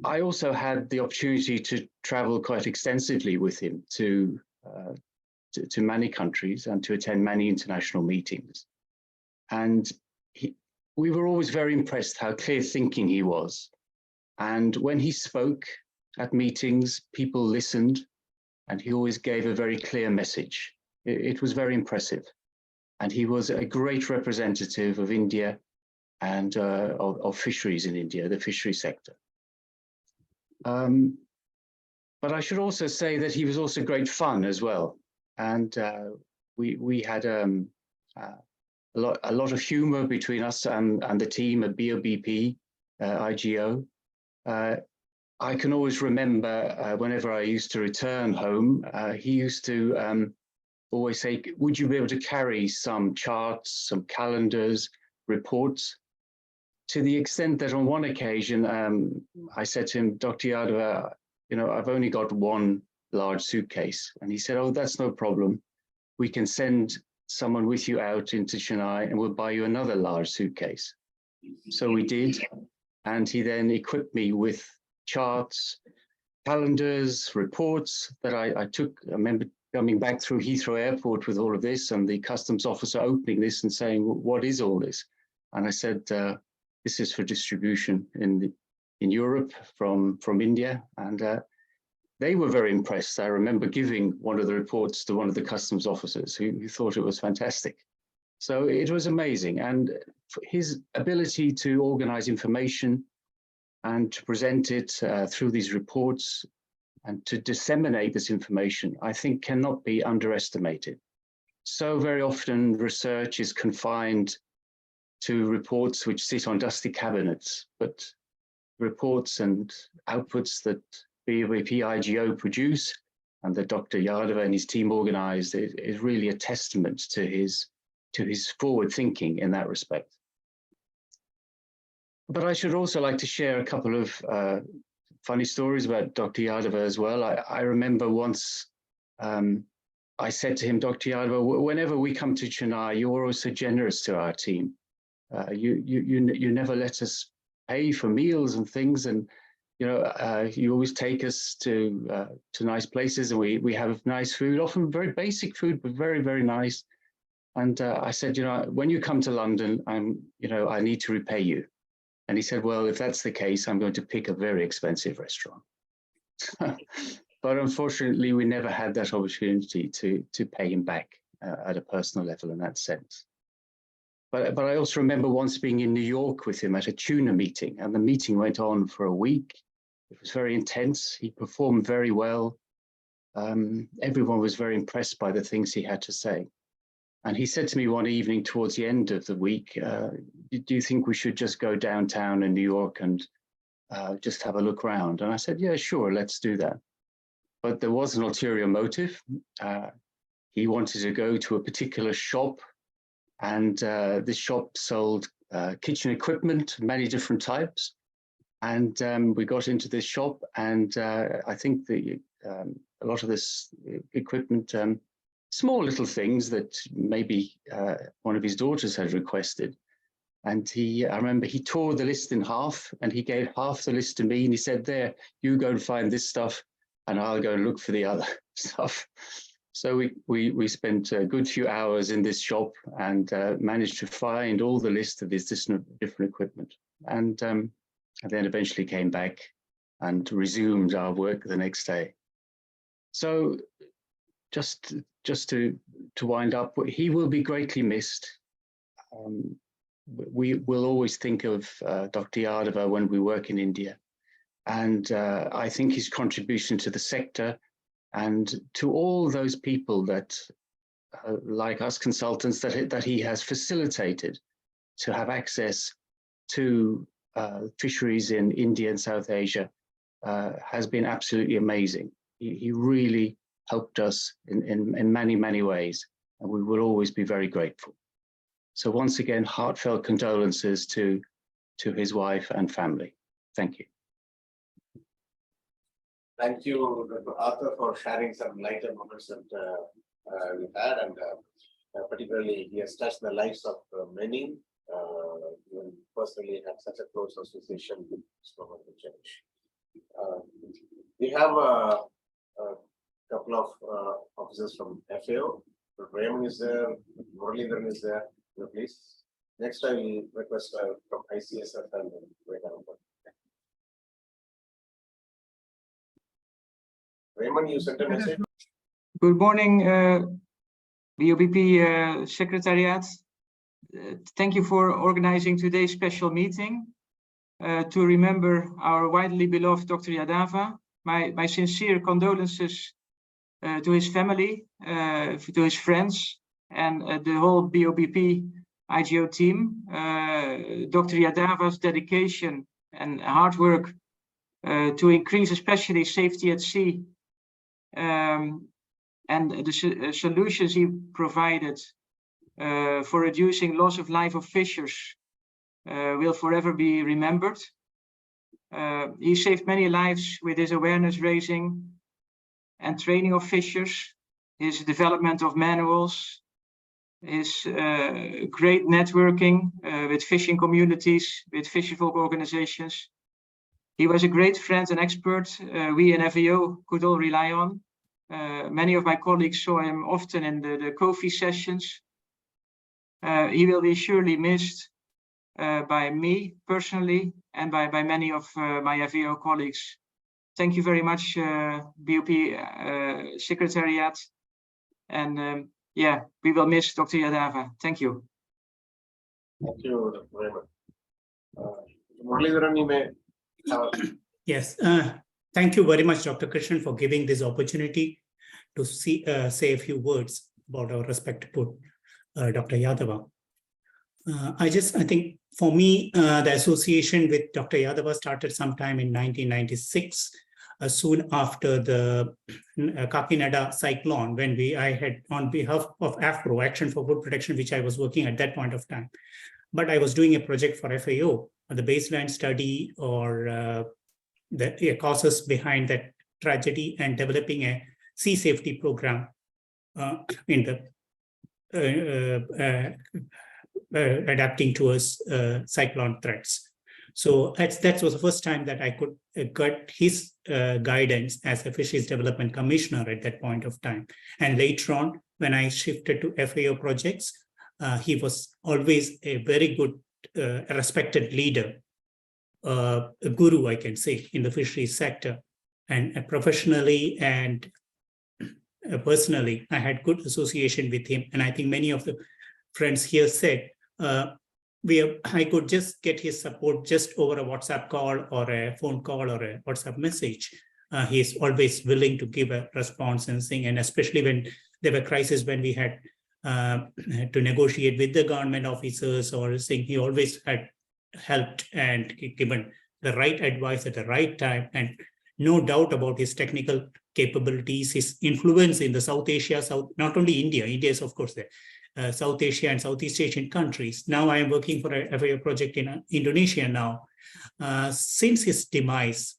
I also had the opportunity to travel quite extensively with him to many countries and to attend many international meetings. And we were always very impressed how clear thinking he was. And when he spoke, at meetings, people listened, and he always gave a very clear message. It was very impressive. And he was a great representative of India and of fisheries in India, the fishery sector. But I should also say that he was also great fun as well. And we had a lot of humor between us and the team at BOBP, IGO. I can always remember whenever I used to return home, he used to always say, would you be able to carry some charts, some calendars, reports? To the extent that on one occasion, I said to him, Dr. Yadava, you know, I've only got one large suitcase. And he said, oh, that's no problem. We can send someone with you out into Chennai and we'll buy you another large suitcase. So we did. And he then equipped me with charts, calendars, reports that I took. I remember coming back through Heathrow Airport with all of this and the customs officer opening this and saying, what is all this? And I said, this is for distribution in Europe from India. And they were very impressed. I remember giving one of the reports to one of the customs officers who thought it was fantastic. So it was amazing. And his ability to organize information and to present it through these reports and to disseminate this information, I think cannot be underestimated. So very often research is confined to reports which sit on dusty cabinets, but reports and outputs that BOBP IGO produce and that Dr. Yadava and his team organized is really a testament to his forward thinking in that respect. But I should also like to share a couple of funny stories about Dr. Yadava as well. I remember once I said to him, Dr. Yadava, whenever we come to Chennai, you're always so generous to our team. You never let us pay for meals and things, and you know you always take us to nice places, and we have nice food, often very basic food, but very, very nice. And I said, you know, when you come to London, I need to repay you. And he said, well, if that's the case, I'm going to pick a very expensive restaurant. But unfortunately, we never had that opportunity to pay him back at a personal level in that sense. But I also remember once being in New York with him at a tuna meeting, and the meeting went on for a week. It was very intense. He performed very well. Everyone was very impressed by the things he had to say. And he said to me one evening towards the end of the week, do you think we should just go downtown in New York and just have a look around? And I said, yeah, sure, let's do that. But there was an ulterior motive. He wanted to go to a particular shop, and this shop sold kitchen equipment, many different types. And we got into this shop, and I think a lot of this equipment, small little things that maybe one of his daughters had requested. And I remember he tore the list in half, and he gave half the list to me, and he said, there, you go and find this stuff, and I'll go and look for the other stuff. So we spent a good few hours in this shop and managed to find all the list of this different equipment. And then eventually came back and resumed our work the next day. So just to wind up, he will be greatly missed. We will always think of Dr. Yadava when we work in India. And I think his contribution to the sector and to all those people that, like us consultants, that he has facilitated to have access to fisheries in India and South Asia has been absolutely amazing. He really helped us in many, many ways, and we will always be very grateful. So once again, heartfelt condolences to his wife and family. Thank you. Thank you, Dr. Arthur, for sharing some lighter moments that we had, and particularly he has touched the lives of many. Even personally had such a close association with the church. We have a couple of officers from FAO. Raymond is there, Muralidharan is there. Please. Next, I will request from ICSF and Raymond, you sent a message? Good morning, BOBP Secretariat. Thank you for organizing today's special meeting to remember our widely beloved Dr. Yadava. My sincere condolences to his family, to his friends, and the whole BOBP IGO team. Dr. Yadava's dedication and hard work to increase especially safety at sea and the solutions he provided for reducing loss of life of fishers will forever be remembered. He saved many lives with his awareness raising and training of fishers, his development of manuals, his great networking with fishing communities, with fishing folk organizations. He was a great friend and expert we in FAO could all rely on. Many of my colleagues saw him often in the coffee sessions. He will be surely missed by me personally and by many of my FAO colleagues. Thank you very much, BOP Secretariat. And yeah, we will miss Dr. Yadava. Thank you. Thank you, Raymond. Muralidharan, you may have Yes, thank you very much, Dr. Krishnan, for giving this opportunity to say a few words about our respected Dr. Yadava. I think for me, the association with Dr. Yadava started sometime in 1996, soon after the Kakinada cyclone, when I had, on behalf of AFPRO, Action for Food Protection, which I was working at that point of time. But I was doing a project for FAO, the baseline study or the causes behind that tragedy and developing a sea safety program in the adapting towards cyclone threats. So that was the first time that I could get his guidance as a Fisheries Development Commissioner at that point of time. And later on, when I shifted to FAO projects, he was always a very good, respected leader, a guru, I can say, in the fisheries sector. And professionally and personally, I had good association with him. And I think many of the friends here said, I could just get his support just over a WhatsApp call or a phone call or a WhatsApp message. He is always willing to give a response and sing, and especially when there were crises when we had to negotiate with the government officers or saying, he always had helped and given the right advice at the right time, and no doubt about his technical capabilities, his influence in the South Asia, not only India is of course there, South Asia and Southeast Asian countries. Now I am working for a FAO project in Indonesia now. Since his demise,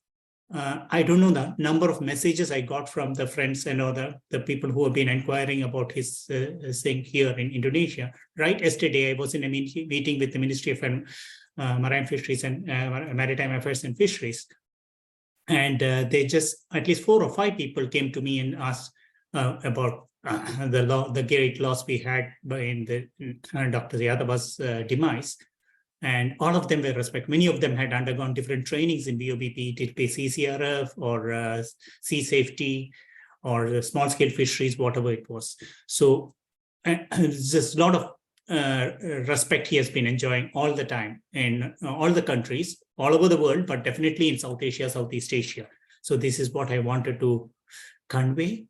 I don't know the number of messages I got from the friends and other the people who have been inquiring about his thing here in Indonesia. Right yesterday, I was in a meeting with the Ministry of Marine Fisheries and Maritime Affairs and Fisheries. And they just, at least 4 or 5 people came to me and asked about the great loss we had in the Dr. Yadava's demise. And all of them were respected. Many of them had undergone different trainings in BOBP, CCRF or sea safety or small-scale fisheries, whatever it was. So there's a lot of respect he has been enjoying all the time in all the countries, all over the world, but definitely in South Asia, Southeast Asia. So this is what I wanted to convey.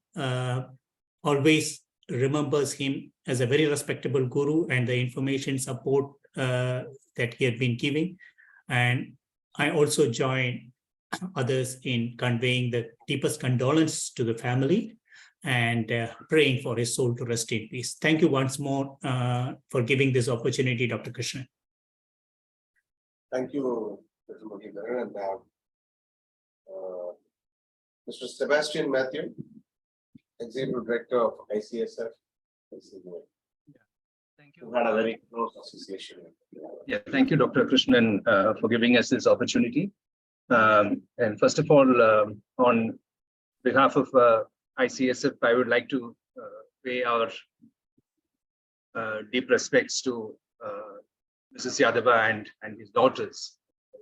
Always remembers him as a very respectable guru and the information support that he had been giving. And I also join others in conveying the deepest condolence to the family and praying for his soul to rest in peace. Thank you once more for giving this opportunity, Dr. Krishnan. Thank you, Mr. Muralidharan, and Mr. Sebastian Matthew, Executive Director of ICSF. Thank you. We had a very close association. Yeah, thank you, Dr. Krishnan, for giving us this opportunity. And first of all, on behalf of ICSF, I would like to pay our deep respects to Mrs. Yadava and his daughter's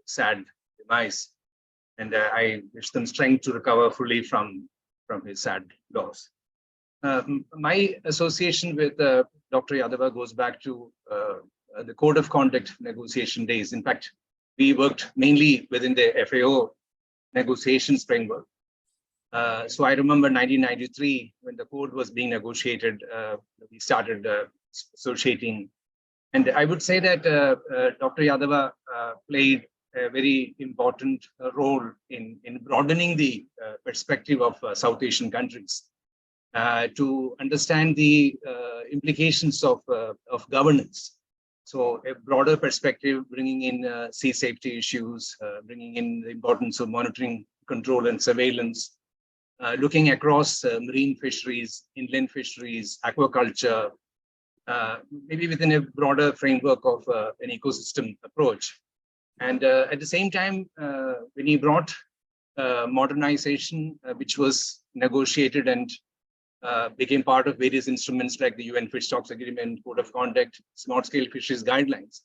sad demise. And I wish them strength to recover fully from from his sad loss. My association with Dr. Yadava goes back to the Code of Conduct negotiation days. In fact, we worked mainly within the FAO negotiations framework. So I remember 1993 when the code was being negotiated, we started associating. And I would say that Dr. Yadava played a very important role in broadening the perspective of South Asian countries to understand the implications of governance. So a broader perspective, bringing in sea safety issues, bringing in the importance of monitoring, control and surveillance, looking across marine fisheries, inland fisheries, aquaculture, maybe within a broader framework of an ecosystem approach. And at the same time, when he brought modernization, which was negotiated and became part of various instruments like the UN Fish Stocks Agreement, Code of Conduct, Small-Scale Fisheries Guidelines,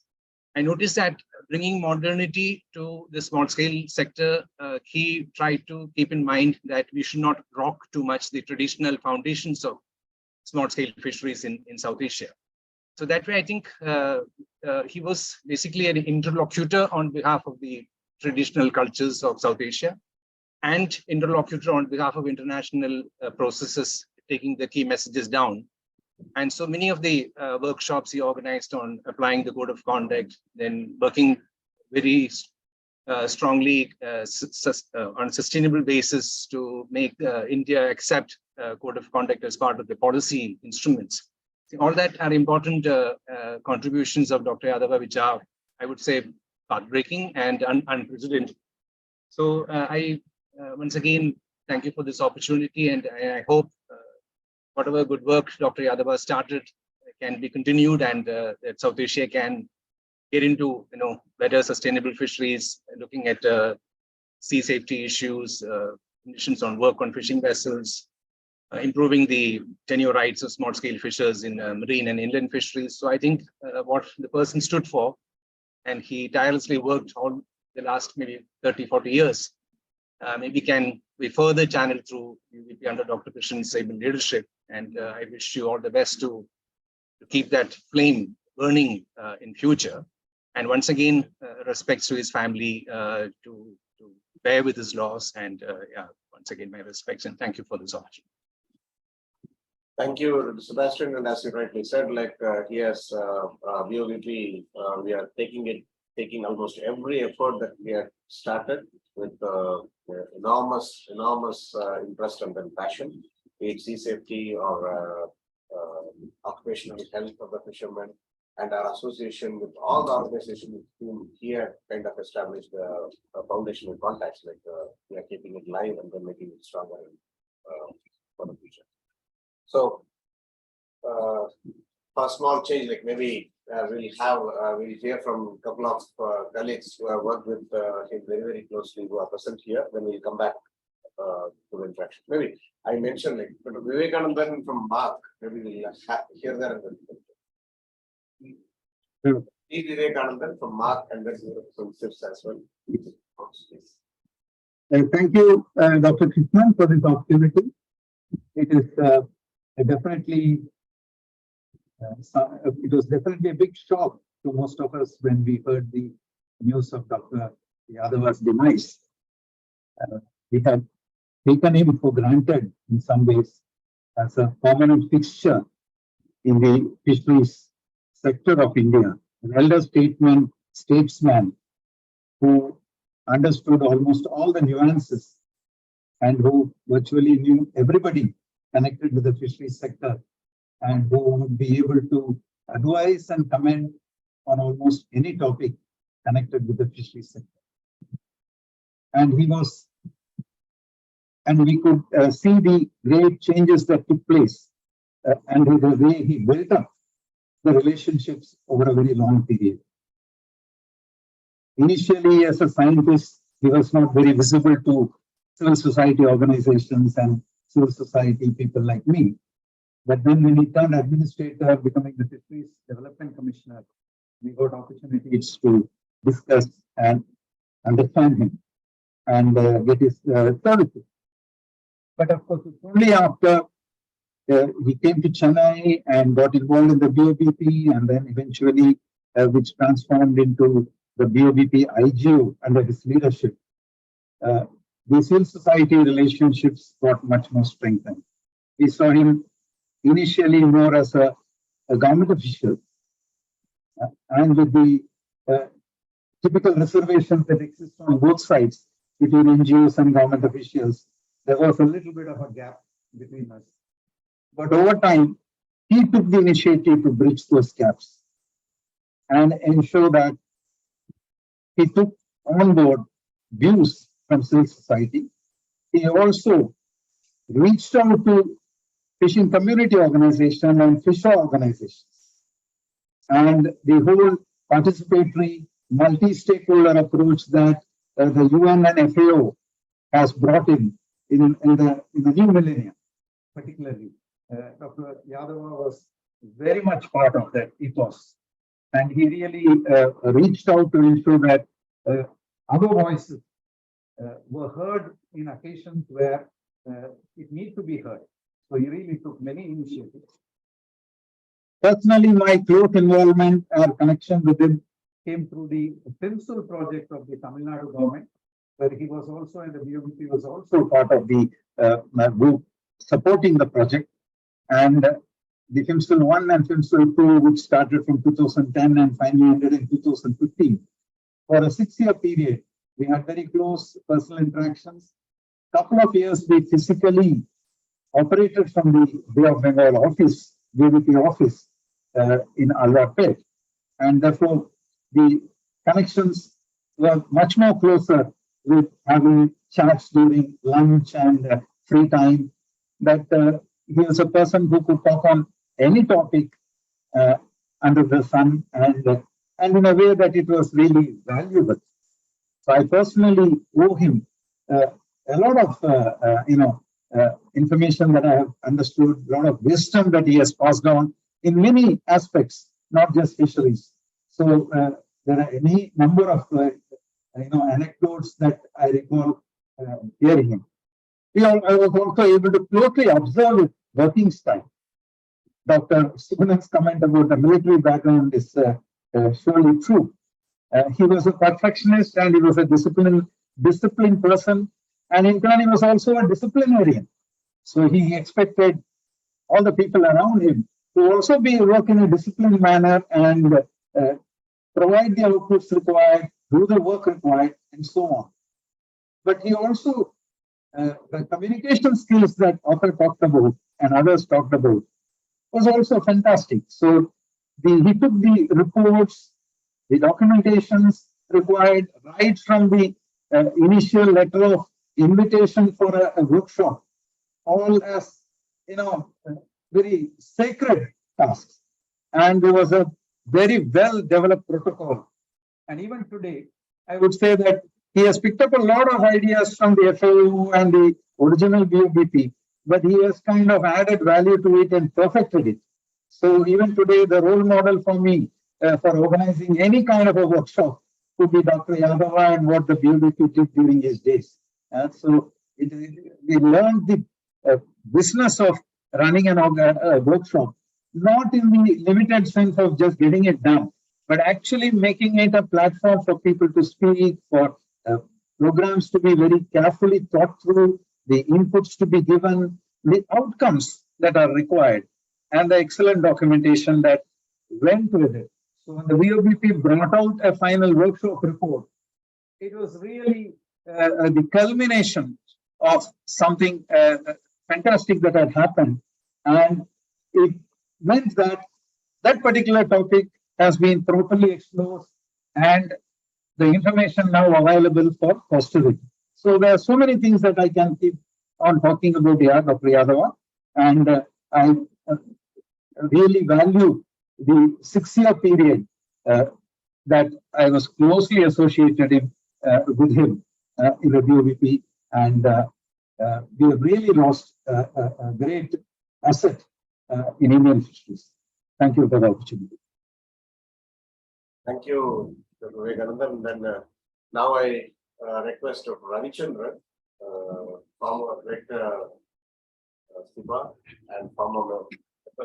I noticed that bringing modernity to the small-scale sector, he tried to keep in mind that we should not rock too much the traditional foundations of small-scale fisheries in South Asia. So that way, I think he was basically an interlocutor on behalf of the traditional cultures of South Asia and interlocutor on behalf of international processes, taking the key messages down. And so many of the workshops he organized on applying the Code of Conduct, then working very strongly on a sustainable basis to make India accept Code of Conduct as part of the policy instruments. All that are important contributions of Dr. Yadava, which are, I would say, path-breaking and unprecedented. So I once again thank you for this opportunity, and I hope whatever good work Dr. Yadava started can be continued, and that South Asia can get into better sustainable fisheries, looking at sea safety issues, conditions on work on fishing vessels, improving the tenure rights of small-scale fishers in marine and inland fisheries. So I think what the person stood for, and he tirelessly worked all the last maybe 30, 40 years, maybe can be further channeled through UVP under Dr. Krishan's able leadership. And I wish you all the best to keep that flame burning in future. And once again, respects to his family to bear with his loss. And yeah, once again, my respects and thank you for this opportunity. Thank you, Sebastian. And as you rightly said, like he has BOVP, we are taking almost every effort that we had started with enormous interest and then passion, be it sea safety or occupational health of the fishermen, and our association with all the organizations with whom he had kind of established a foundational contacts, like we are keeping it live and then making it stronger for the future. So for a small change, like maybe we'll hear from a couple of colleagues who have worked with him very closely, who are present here. Then we'll come back to the interaction. Maybe I mentioned like Vivekanandan from Mark. Maybe we'll hear that. Vivekanandan from Mark, and then from SIFS as well. Thank you, Dr. Krishnan, for this opportunity. It is definitely it was definitely a big shock to most of us when we heard the news of Dr. Yadava's demise. We had taken him for granted in some ways as a permanent fixture in the fisheries sector of India, an elder statesman who understood almost all the nuances and who virtually knew everybody connected with the fisheries sector, and who would be able to advise and comment on almost any topic connected with the fisheries sector. And we could see the great changes that took place and the way he built up the relationships over a very long period. Initially, as a scientist, he was not very visible to civil society organizations and civil society people like me. But then when he turned administrator, becoming the Fisheries Development Commissioner, we got opportunities to discuss and understand him and get his services. But of course, it's only after he came to Chennai and got involved in the BOBP, and then eventually which transformed into the BOBP IGO under his leadership. The civil society relationships got much more strengthened. We saw him initially more as a government official, and with the typical reservations that exist on both sides between NGOs and government officials, there was a little bit of a gap between us. But over time, he took the initiative to bridge those gaps and ensure that he took on board views from civil society. He also reached out to fishing community organization and fisher organizations. And the whole participatory multi-stakeholder approach that the UN and FAO has brought in the new millennium, particularly. Dr. Yadava was very much part of that ethos. And he really reached out to ensure that other voices were heard in occasions where it needs to be heard. So he really took many initiatives. Personally, my close involvement or connection with him came through the pencil project of the Tamil Nadu government, where he was also, and the BOBP was also part of the group supporting the project. And the FIMSTEL 1 and FIMSTEL 2, which started from 2010 and finally ended in 2015. For a 6-year period, we had very close personal interactions. Couple of years we physically operated from the Bay of Bengal office, BOBP office in Alwapet. And therefore, the connections were much more closer with having chats during lunch and free time. That he was a person who could talk on any topic under the sun, and in a way that it was really valuable. So I personally owe him a lot of information that I have understood, a lot of wisdom that he has passed on in many aspects, not just fisheries. So there are any number of anecdotes that I recall hearing him. I was also able to closely observe his working style. Dr. Subhan's comment about the military background is surely true. He was a perfectionist and he was a disciplined person, and in turn he was also a disciplinarian. So he expected all the people around him to also work in a disciplined manner and provide the outputs required, do the work required, and so on. But he also, the communication skills that Arthur talked about and others talked about was also fantastic. So he took the reports, the documentations required right from the initial letter of invitation for a workshop, all as very sacred tasks. And there was a very well developed protocol. And even today, I would say that he has picked up a lot of ideas from the FAO and the original BOBP, but he has kind of added value to it and perfected it. So even today, the role model for me for organizing any kind of a workshop could be Dr. Yadava and what the BOBP did during his days. So we learned the business of running a workshop, not in the limited sense of just getting it done, but actually making it a platform for people to speak, for programs to be very carefully thought through, the inputs to be given, the outcomes that are required, and the excellent documentation that went with it. So when the BOBP brought out a final workshop report, it was really the culmination of something fantastic that had happened. And it meant that that particular topic has been properly explored and the information now available for posterity. So there are so many things that I can keep on talking about here, Dr. Yadava, and I really value the 6-year period that I was closely associated with him in the BOBP, and we have really lost a great asset in Indian fisheries. Thank you for the opportunity. Thank you, Dr. Vivekanandan. Then now I request Dr. Ravichandran, former director SIPA, and former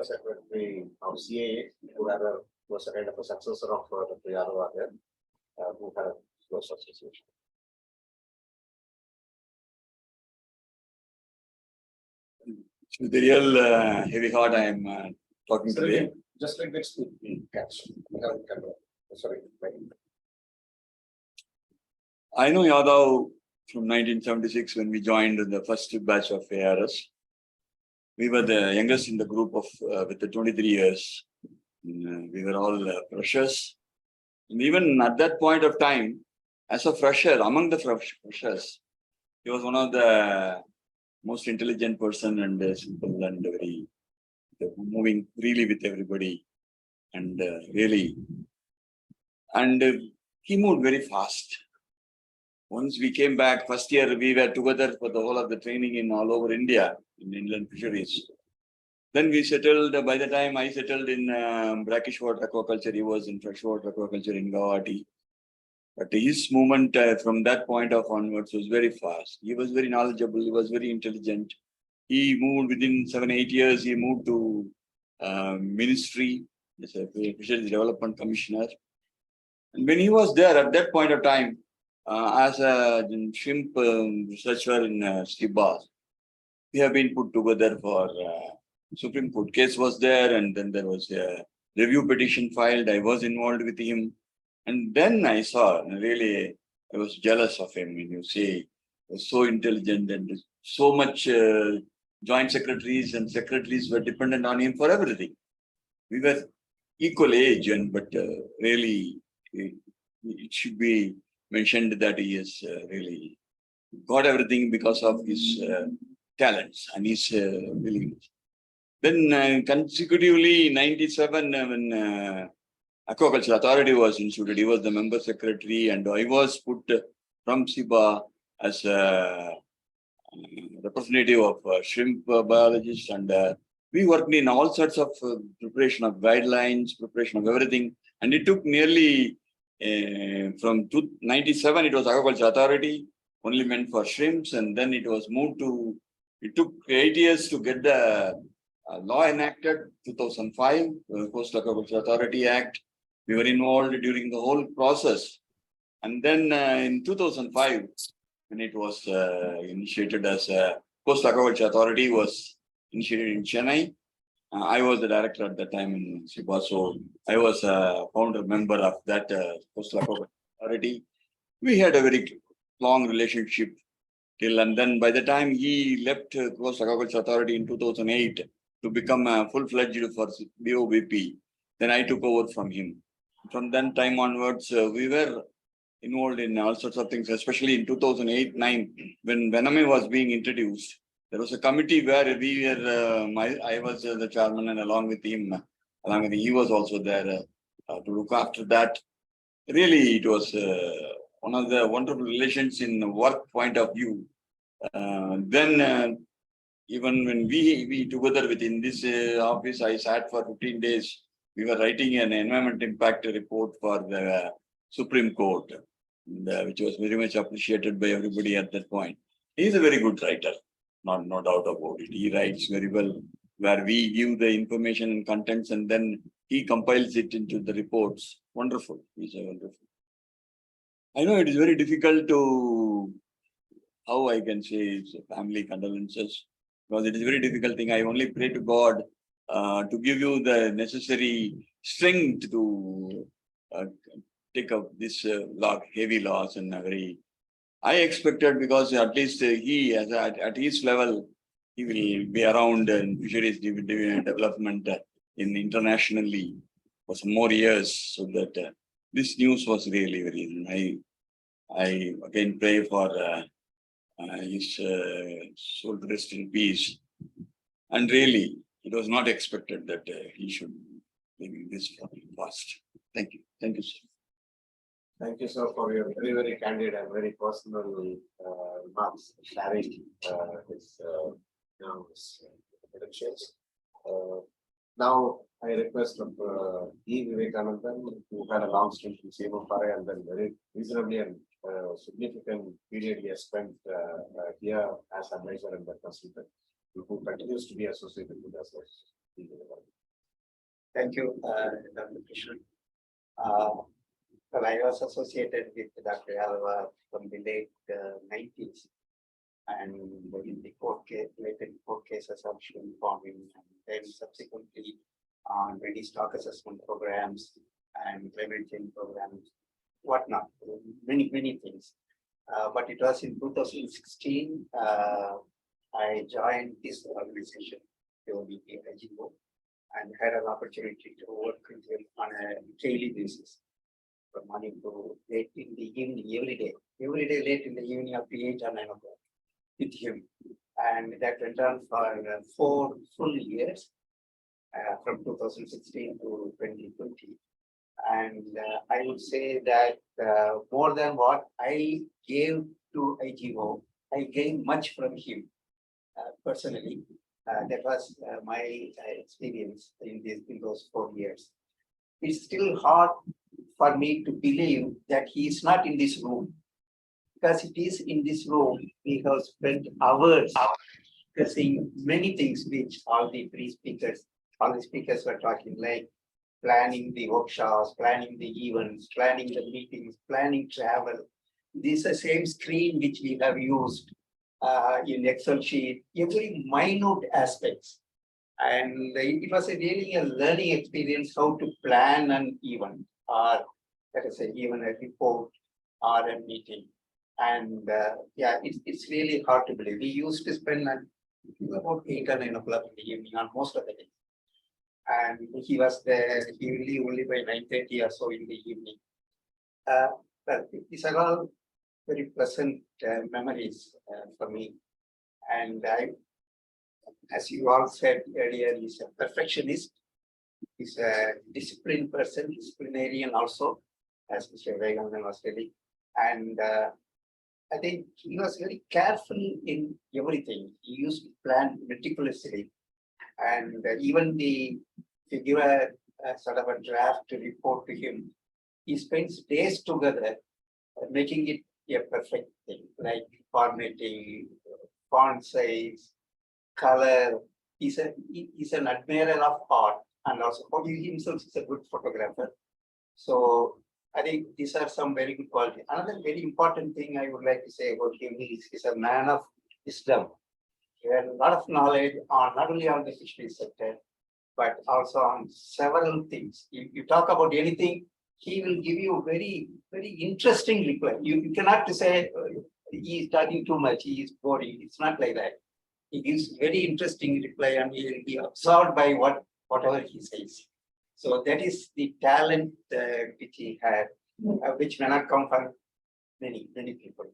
secretary of CAA, who was a kind of a successor of Dr. Yadava there, who had a close association. With the real heavy heart, I am talking today. Just like this, catch. Sorry. I know Yadav from 1976 when we joined the first batch of ARS. We were the youngest in the group of with the 23 years. We were all freshers. And even at that point of time, as a fresher, among the freshers, he was one of the most intelligent person and simple and very moving freely with everybody. And really, and he moved very fast. Once we came back, first year we were together for the whole of the training in all over India in inland fisheries. Then we settled, by the time I settled in brackish water aquaculture, he was in freshwater aquaculture in Guwahati. But his movement from that point of onwards was very fast. He was very knowledgeable, he was very intelligent. He moved within 7-8 years, he moved to ministry as a Fisheries Development Commissioner. And when he was there at that point of time, as a shrimp researcher in SIBA, we have been put together for Supreme Court case was there, and then there was a review petition filed. I was involved with him. And then I saw, really, I was jealous of him. When you say, he was so intelligent and so much joint secretaries and secretaries were dependent on him for everything. We were equal age, but really, it should be mentioned that he has really got everything because of his talents and his willingness. Then consecutively, in 97, when Aquaculture Authority was instituted, he was the member secretary, and I was put from SIBA as a representative of shrimp biologists, and we worked in all sorts of preparation of guidelines, preparation of everything, and it took nearly from 97, it was Aquaculture Authority, only meant for shrimps, and then it was moved to, it took 8 years to get the law enacted, 2005, Coastal Aquaculture Authority Act. We were involved during the whole process. And then in 2005, when it was initiated as a Coastal Aquaculture Authority was initiated in Chennai, I was the director at that time in SIBA, so I was a founder member of that Coastal Aquaculture Authority. We had a very long relationship till, and then by the time he left Coastal Aquaculture Authority in 2008 to become a full-fledged for BOBP, then I took over from him. From that time onwards, we were involved in all sorts of things, especially in 2008-9, when Vename was being introduced. There was a committee where we were, I was the chairman, and along with him, he was also there to look after that. Really, it was one of the wonderful relations in the work point of view. Then, even when we together within this office, I sat for 15 days. We were writing an environment impact report for the Supreme Court, which was very much appreciated by everybody at that point. He is a very good writer, no doubt about it. He writes very well, where we give the information and contents, and then he compiles it into the reports. Wonderful. He's a wonderful. I know it is very difficult to, how I can say, it's family condolences, because it is a very difficult thing. I only pray to God to give you the necessary strength to take up this heavy loss, and very. I expected, because at least he, at his level, he will be around in fisheries development internationally for some more years, so that this news was really very. I again pray for his soul to rest in peace. And really, it was not expected that he should be this fast. Thank you. Thank you, sir. Thank you, sir, for your very, very candid and very personal remarks, sharing his credentials. Now, I request E. Vivekanandan, who had a long stint in CMFRA and then very reasonably and significant period he has spent here as advisor and the consultant. who continues to be associated with us. Thank you, Dr. Krishnan. Well, I was associated with Dr. Yadava from the late 90s, and in the court case, related court cases of student farming, and then subsequently on many stock assessment programs and climate change programs, whatnot, many things. But it was in 2016, I joined this organization, IGO, and had an opportunity to work with him on a daily basis, from morning to late in the evening, every day late in the evening up to 8 or 9 o'clock with him. And that went on for 4 full years, from 2016 to 2020. And I would say that more than what I gave to IGO, I gained much from him personally. That was my experience in those 4 years. It's still hard for me to believe that he is not in this room, because it is in this room we have spent hours discussing many things which all the speakers were talking, like planning the workshops, planning the events, planning the meetings, planning travel. This is the same screen which we have used in Excel sheet, every minute aspects. And it was really a learning experience how to plan an event, or let us say even a report or a meeting. And yeah, it's really hard to believe. We used to spend about 8 or 9 o'clock in the evening on most of the days. And he was there, he will leave only by 9:30 or so in the evening. But these are all very pleasant memories for me. And as you all said earlier, he's a perfectionist. He's a disciplined person, disciplinarian also, as Mr. Veganathan was telling. And I think he was very careful in everything. He used to plan meticulously. And even if you give a sort of a draft to report to him, he spends days together making it a perfect thing, like formatting, font size, color. He's an admirer of art, and also he himself is a good photographer. So I think these are some very good qualities. Another very important thing I would like to say about him is he's a man of wisdom. He had a lot of knowledge on not only on the fishery sector, but also on several things. If you talk about anything, he will give you very interesting reply. You cannot say he is talking too much, he is boring. It's not like that. He gives very interesting reply, and he will be absorbed by whatever he says. So that is the talent which he had, which may not come from many people.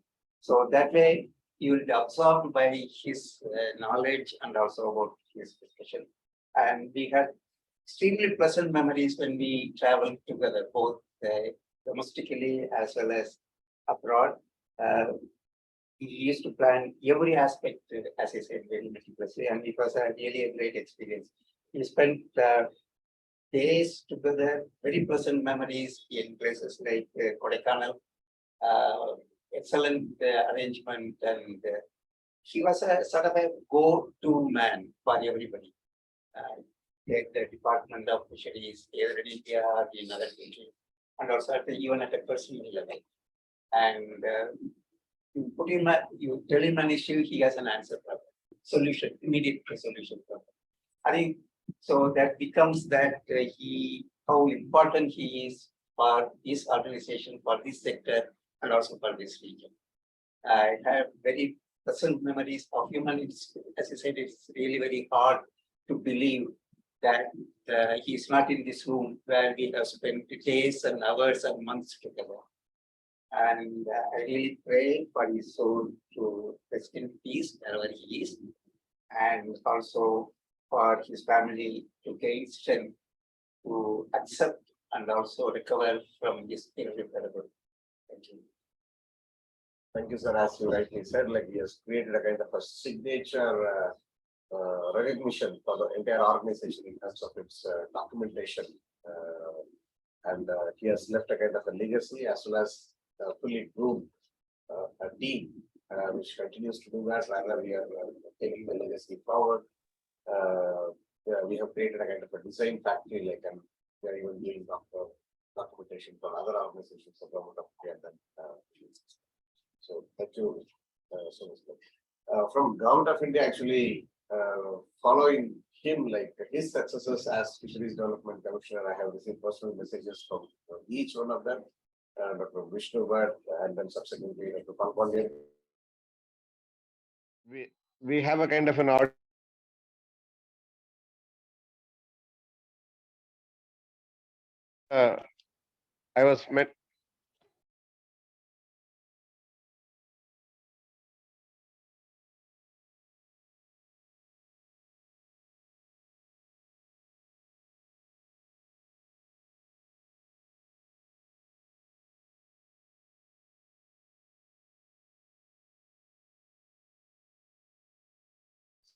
So that way you will be absorbed by his knowledge and also about his discussion. And we had extremely pleasant memories when we traveled together, both domestically as well as abroad. He used to plan every aspect, as I said, very meticulously, and it was really a great experience. We spent days together, very pleasant memories in places like Kodaikanal. Excellent arrangement, and he was a sort of a go-to man for everybody. Like the Department of Fisheries, either in India or in other countries, and also even at a personal level. And you tell him an issue, he has an answer for solution, immediate solution for it. I think so that becomes that how important he is for this organization, for this sector, and also for this region. I have very pleasant memories of him, and it's, as I said, it's really very hard to believe that he is not in this room where we have spent days and hours and months together. And I really pray for his soul to rest in peace wherever he is, and also for his family to gain strength to accept and also recover from this irreparable. Thank you. Thank you, sir. As you rightly said, like he has created a kind of a signature recognition for the entire organization in terms of its documentation. And he has left a kind of a legacy as well as fully groomed a team which continues to do that. Rather, we are taking the legacy forward. Yeah, we have created a kind of a design factory, like, and we are even doing documentation for other organizations of government of India. So thank you so much. From government of India, actually, following him, like his successes as Fisheries Development Commissioner, I have received personal messages from each one of them, Dr. Vishnu Bhatt, and then subsequently Dr. Palpandian. We have a kind of an audit. I was met.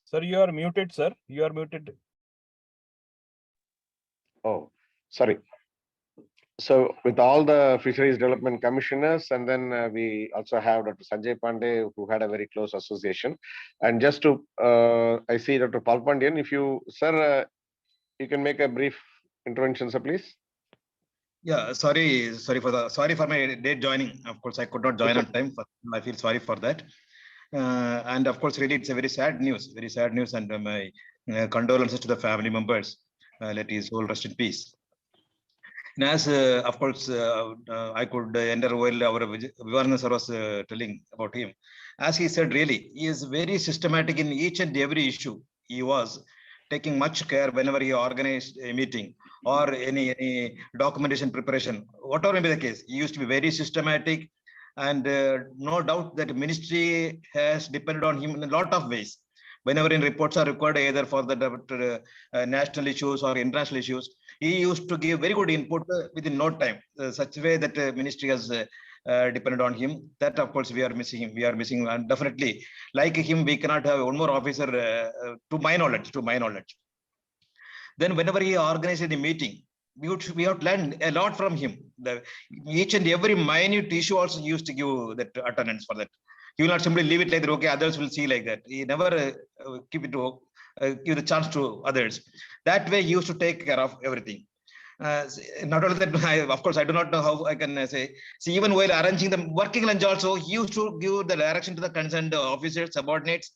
Sir, you are muted, sir. You are muted. Oh, sorry. So with all the Fisheries Development Commissioners, and then we also have Dr. Sanjay Pandey, who had a very close association. And just to, I see Dr. Palpandian, if you, sir, you can make a brief intervention, sir, please. Yeah, sorry for my late joining. Of course, I could not join on time. I feel sorry for that. And of course, really, it's a very sad news, and my condolences to the family members. Let his soul rest in peace. And as, of course, I could enter while our Vivarna sir was telling about him. As he said, really, he is very systematic in each and every issue. He was taking much care whenever he organized a meeting or any documentation preparation, whatever may be the case. He used to be very systematic, and no doubt that ministry has depended on him in a lot of ways. Whenever reports are required, either for the national issues or international issues, he used to give very good input within no time, such a way that ministry has depended on him. That, of course, we are missing him. And definitely, like him, we cannot have one more officer, to my knowledge. Then whenever he organized a meeting, we have learned a lot from him. Each and every minute issue also used to give that attendance for that. He will not simply leave it like that, okay, others will see like that. He never give the chance to others. That way, he used to take care of everything. Not only that, of course, I do not know how I can say. See, even while arranging the working lunch also, he used to give the direction to the concerned officers, subordinates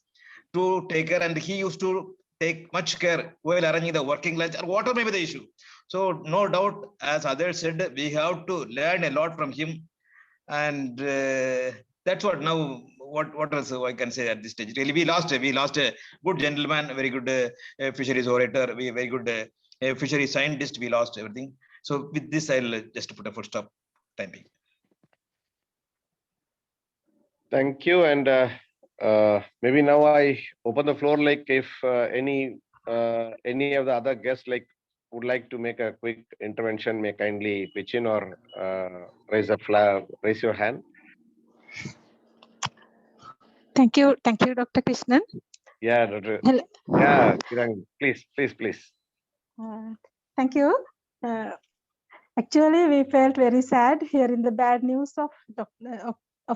to take care, and he used to take much care while arranging the working lunch or whatever may be the issue. So no doubt, as others said, we have to learn a lot from him. And that's what now, what else I can say at this stage. Really, we lost a good gentleman, a very good fisheries orator, very good fisheries scientist. We lost everything. So with this, I'll just put a full stop. Time being. Thank you. And maybe now I open the floor, like if any of the other guests would like to make a quick intervention, may kindly pitch in or raise your hand. Thank you, Dr. Krishnan. Yeah, Dr. Yeah, Kiran, please. Thank you. Actually, we felt very sad hearing the bad news of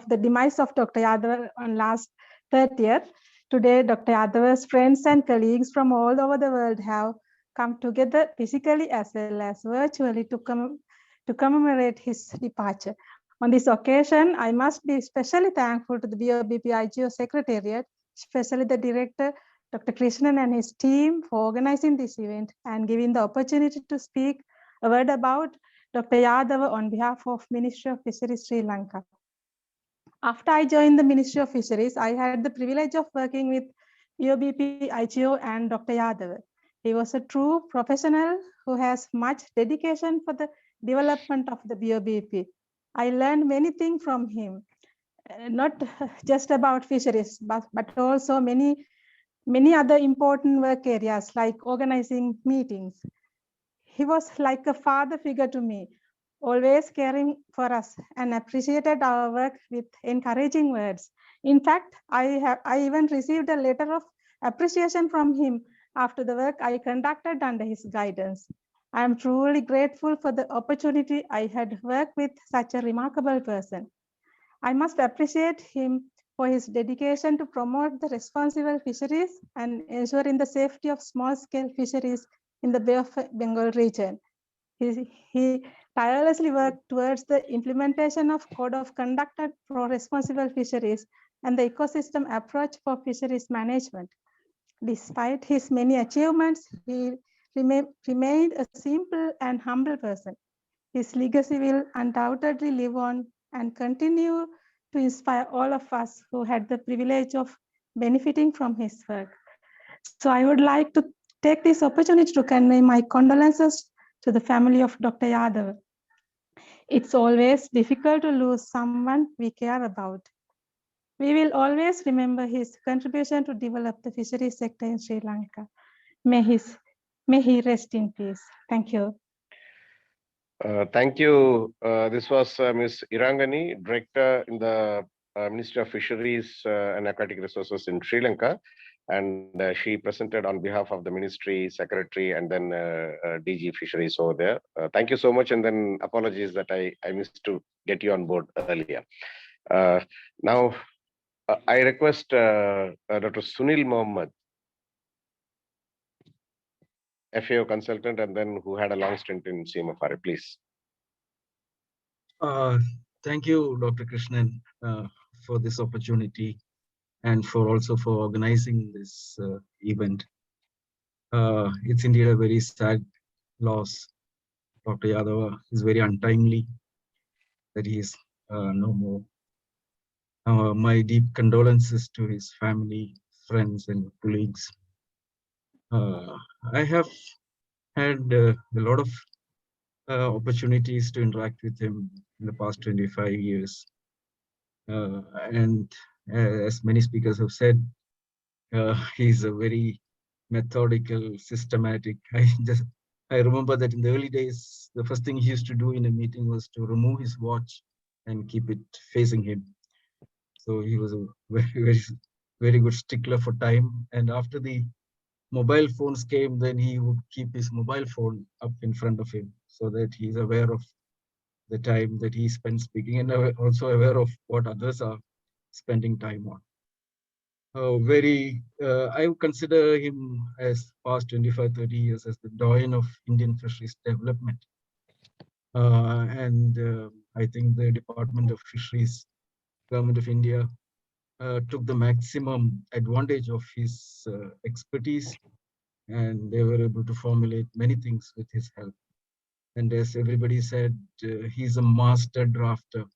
the demise of Dr. Yadava on last 30th. Today, Dr. Yadava's friends and colleagues from all over the world have come together physically as well as virtually to commemorate his departure. On this occasion, I must be especially thankful to the BOBP IGO Secretariat, especially the director, Dr. Krishnan, and his team for organizing this event and giving the opportunity to speak a word about Dr. Yadava on behalf of Ministry of Fisheries, Sri Lanka. After I joined the Ministry of Fisheries, I had the privilege of working with BOBP IGO and Dr. Yadava. He was a true professional who has much dedication for the development of the BOBP. I learned many things from him, not just about fisheries, but also many other important work areas like organizing meetings. He was like a father figure to me, always caring for us and appreciated our work with encouraging words. In fact, I even received a letter of appreciation from him after the work I conducted under his guidance. I am truly grateful for the opportunity I had worked with such a remarkable person. I must appreciate him for his dedication to promote the responsible fisheries and ensuring the safety of small-scale fisheries in the Bay of Bengal region. He tirelessly worked towards the implementation of Code of Conduct for Responsible Fisheries and the ecosystem approach for fisheries management. Despite his many achievements, he remained a simple and humble person. His legacy will undoubtedly live on and continue to inspire all of us who had the privilege of benefiting from his work. So I would like to take this opportunity to convey my condolences to the family of Dr. Yadav. It's always difficult to lose someone we care about. We will always remember his contribution to develop the fisheries sector in Sri Lanka. May he rest in peace. Thank you. Thank you. This was Ms. Irangani, Director in the Ministry of Fisheries and Aquatic Resources in Sri Lanka. And she presented on behalf of the Ministry Secretary and then DG Fisheries over there. Thank you so much. And then apologies that I missed to get you on board earlier. Now, I request Dr. Sunil Mohammed, FAO consultant, and then who had a long stint in CMFRA, please. Thank you, Dr. Krishnan, for this opportunity and also for organizing this event. It's indeed a very sad loss. Dr. Yadava is very untimely that he is no more. My deep condolences to his family, friends, and colleagues. I have had a lot of opportunities to interact with him in the past 25 years. And as many speakers have said, he's a very methodical, systematic. I remember that in the early days, the first thing he used to do in a meeting was to remove his watch and keep it facing him. So he was a very good stickler for time. And after the mobile phones came, then he would keep his mobile phone up in front of him so that he's aware of the time that he spends speaking and also aware of what others are spending time on. I would consider him as past 25, 30 years as the doyen of Indian fisheries development. I think the Department of Fisheries, Government of India, took the maximum advantage of his expertise, and they were able to formulate many things with his help. And as everybody said, he's a master drafter.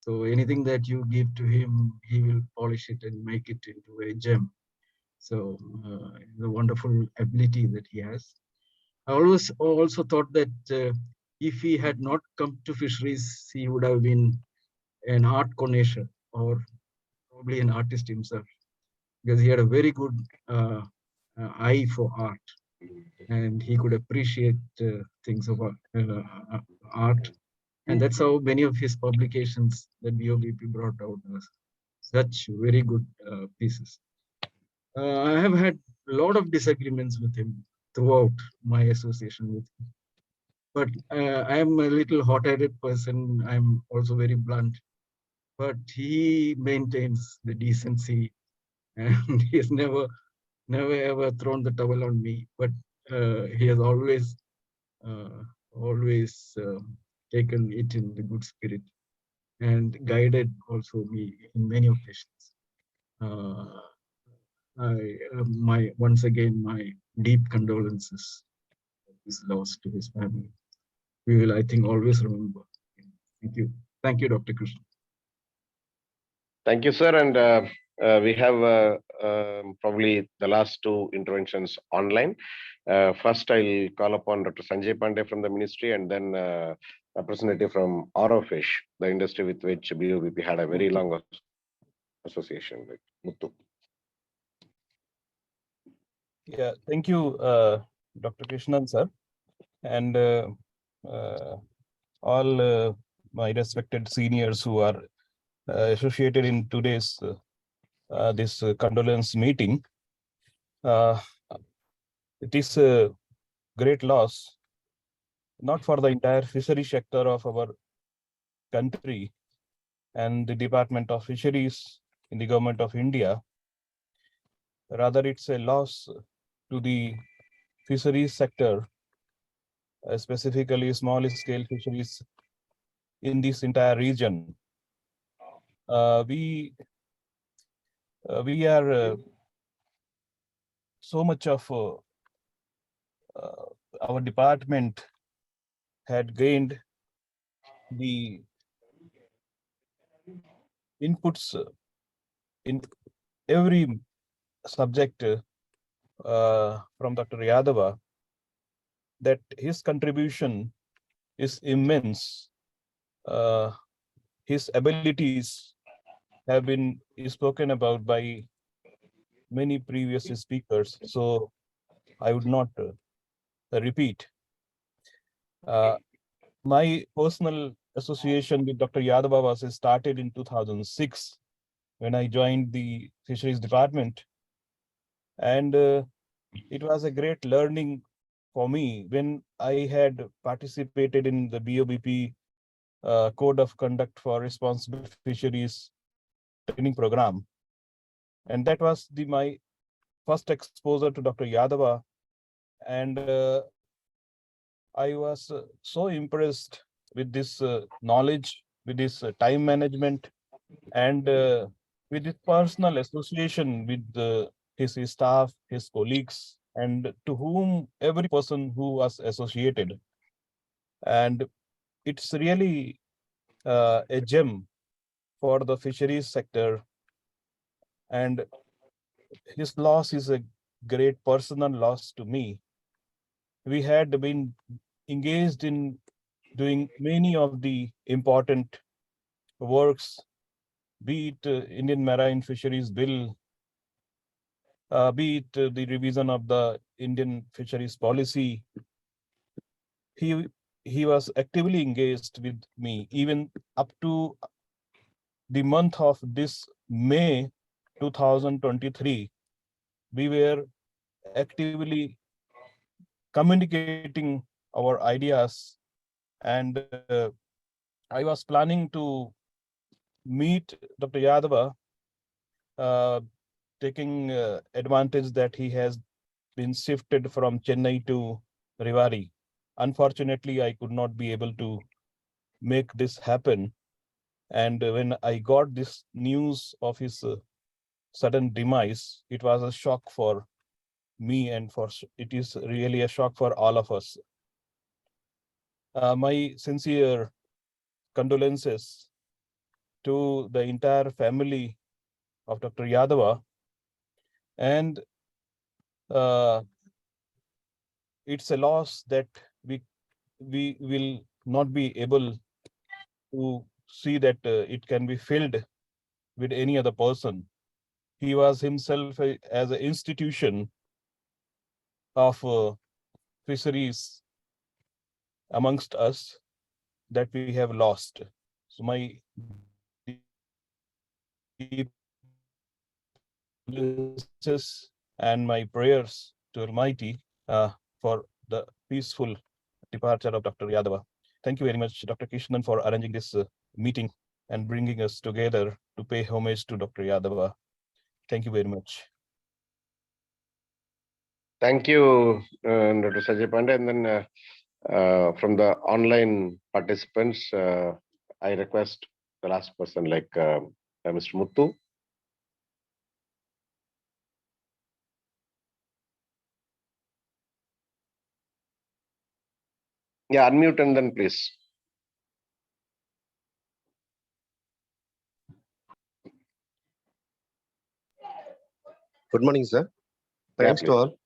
So anything that you give to him, he will polish it and make it into a gem. So the wonderful ability that he has. I always also thought that if he had not come to fisheries, he would have been an art connoisseur or probably an artist himself, because he had a very good eye for art, and he could appreciate things of art. And that's how many of his publications that BOBP brought out was such very good pieces. I have had a lot of disagreements with him throughout my association with him. But I am a little hot-headed person. I'm also very blunt. But he maintains the decency, and he has never ever thrown the towel on me. But he has always taken it in the good spirit and guided also me in many occasions. Once again, my deep condolences of his loss to his family. We will, I think, always remember. Thank you. Thank you, Dr. Krishnan. Thank you, sir. And we have probably the last two interventions online. First, I'll call upon Dr. Sanjay Pandey from the ministry, and then a representative from Orofish, the industry with which BOBP had a very long association with. Muthu. Yeah, thank you, Dr. Krishnan, sir, and all my respected seniors who are associated in today's this condolence meeting. It is a great loss, not for the entire fishery sector of our country and the Department of Fisheries in the government of India. Rather, it's a loss to the fisheries sector, specifically small-scale fisheries in this entire region. We are so much of our department had gained the inputs in every subject from Dr. Yadava, that his contribution is immense. His abilities have been spoken about by many previous speakers, so I would not repeat. My personal association with Dr. Yadava was started in 2006 when I joined the fisheries department, and it was a great learning for me when I had participated in the BOBP Code of Conduct for Responsible Fisheries training program. And that was my first exposure to Dr. Yadava. And I was so impressed with this knowledge, with this time management, and with his personal association with his staff, his colleagues, and to whom every person who was associated. And it's really a gem for the fisheries sector. And his loss is a great personal loss to me. We had been engaged in doing many of the important works, be it Indian Marine Fisheries Bill, be it the revision of the Indian Fisheries Policy. He was actively engaged with me even up to the month of this May 2023. We were actively communicating our ideas, and I was planning to meet Dr. Yadava, taking advantage that he has been shifted from Chennai to Rewari. Unfortunately, I could not be able to make this happen. And when I got this news of his sudden demise, it was a shock for me, and it is really a shock for all of us. My sincere condolences to the entire family of Dr. Yadava, and it's a loss that we will not be able to see that it can be filled with any other person. He was himself as an institution of fisheries amongst us that we have lost. So my condolences and my prayers to Almighty for the peaceful departure of Dr. Yadava. Thank you very much, Dr. Krishnan, for arranging this meeting and bringing us together to pay homage to Dr. Yadava. Thank you very much. Thank you, Dr. Sanjay Pandey. And then from the online participants, I request the last person, like Mr. Muthu. Yeah, unmute and then please. Good morning, sir. Thanks to all.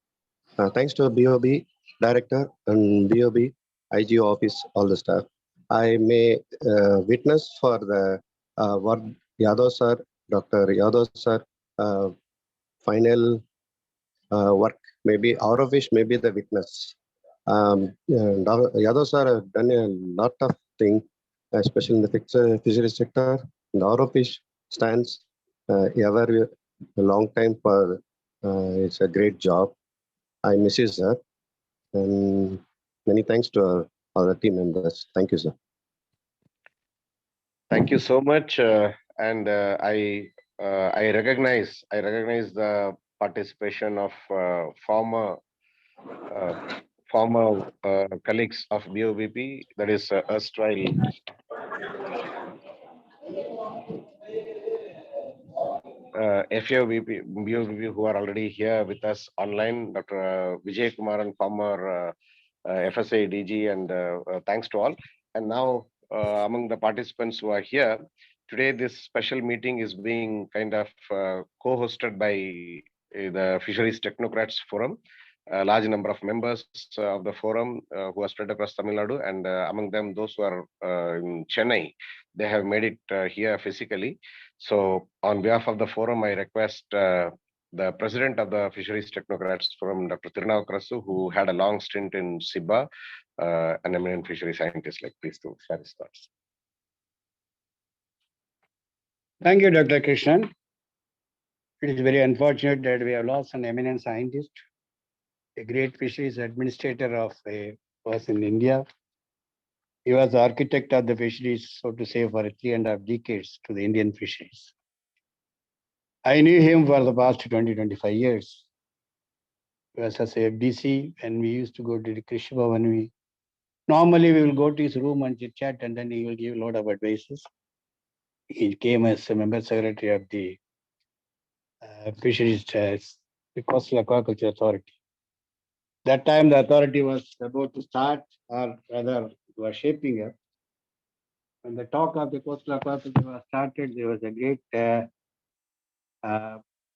Thanks to BOB Director and BOB IGO office, all the staff. I may witness for the what Yadav sir, Dr. Yadav sir, final work. Maybe out of which may be the witness. Yadav sir have done a lot of things, especially in the fisheries sector. And out of which stands ever a long time for it's a great job. I miss you, sir. And many thanks to all the team members. Thank you, sir. Thank you so much. And I I recognize the participation of former colleagues of BOBP, that is erstwhile FAOBP, BOBP, who are already here with us online, Dr. Vijay Kumar and former FSA DG, and thanks to all. And now among the participants who are here, today this special meeting is being kind of co-hosted by the Fisheries Technocrats Forum. A large number of members of the forum who are spread across Tamil Nadu, and among them those who are in Chennai, they have made it here physically. So on behalf of the forum, I request the president of the Fisheries Technocrats Forum, Dr. Tirunavukarasu, who had a long stint in SIBA, an eminent fishery scientist, like please to share his thoughts. Thank you, Dr. Krishnan. It is very unfortunate that we have lost an eminent scientist, a great fisheries administrator of a was in India. He was the architect of the fisheries, so to say, for 3.5 decades to the Indian fisheries. I knew him for the past 20-25 years. He was as a FDC, and we used to go to the Krishna Bhavan. Normally we will go to his room and chit chat, and then he will give a lot of advices. He came as a member secretary of the Fisheries, the Coastal Aquaculture Authority. That time the authority was about to start, or rather was shaping up. When the talk of the coastal aquaculture was started, there was a great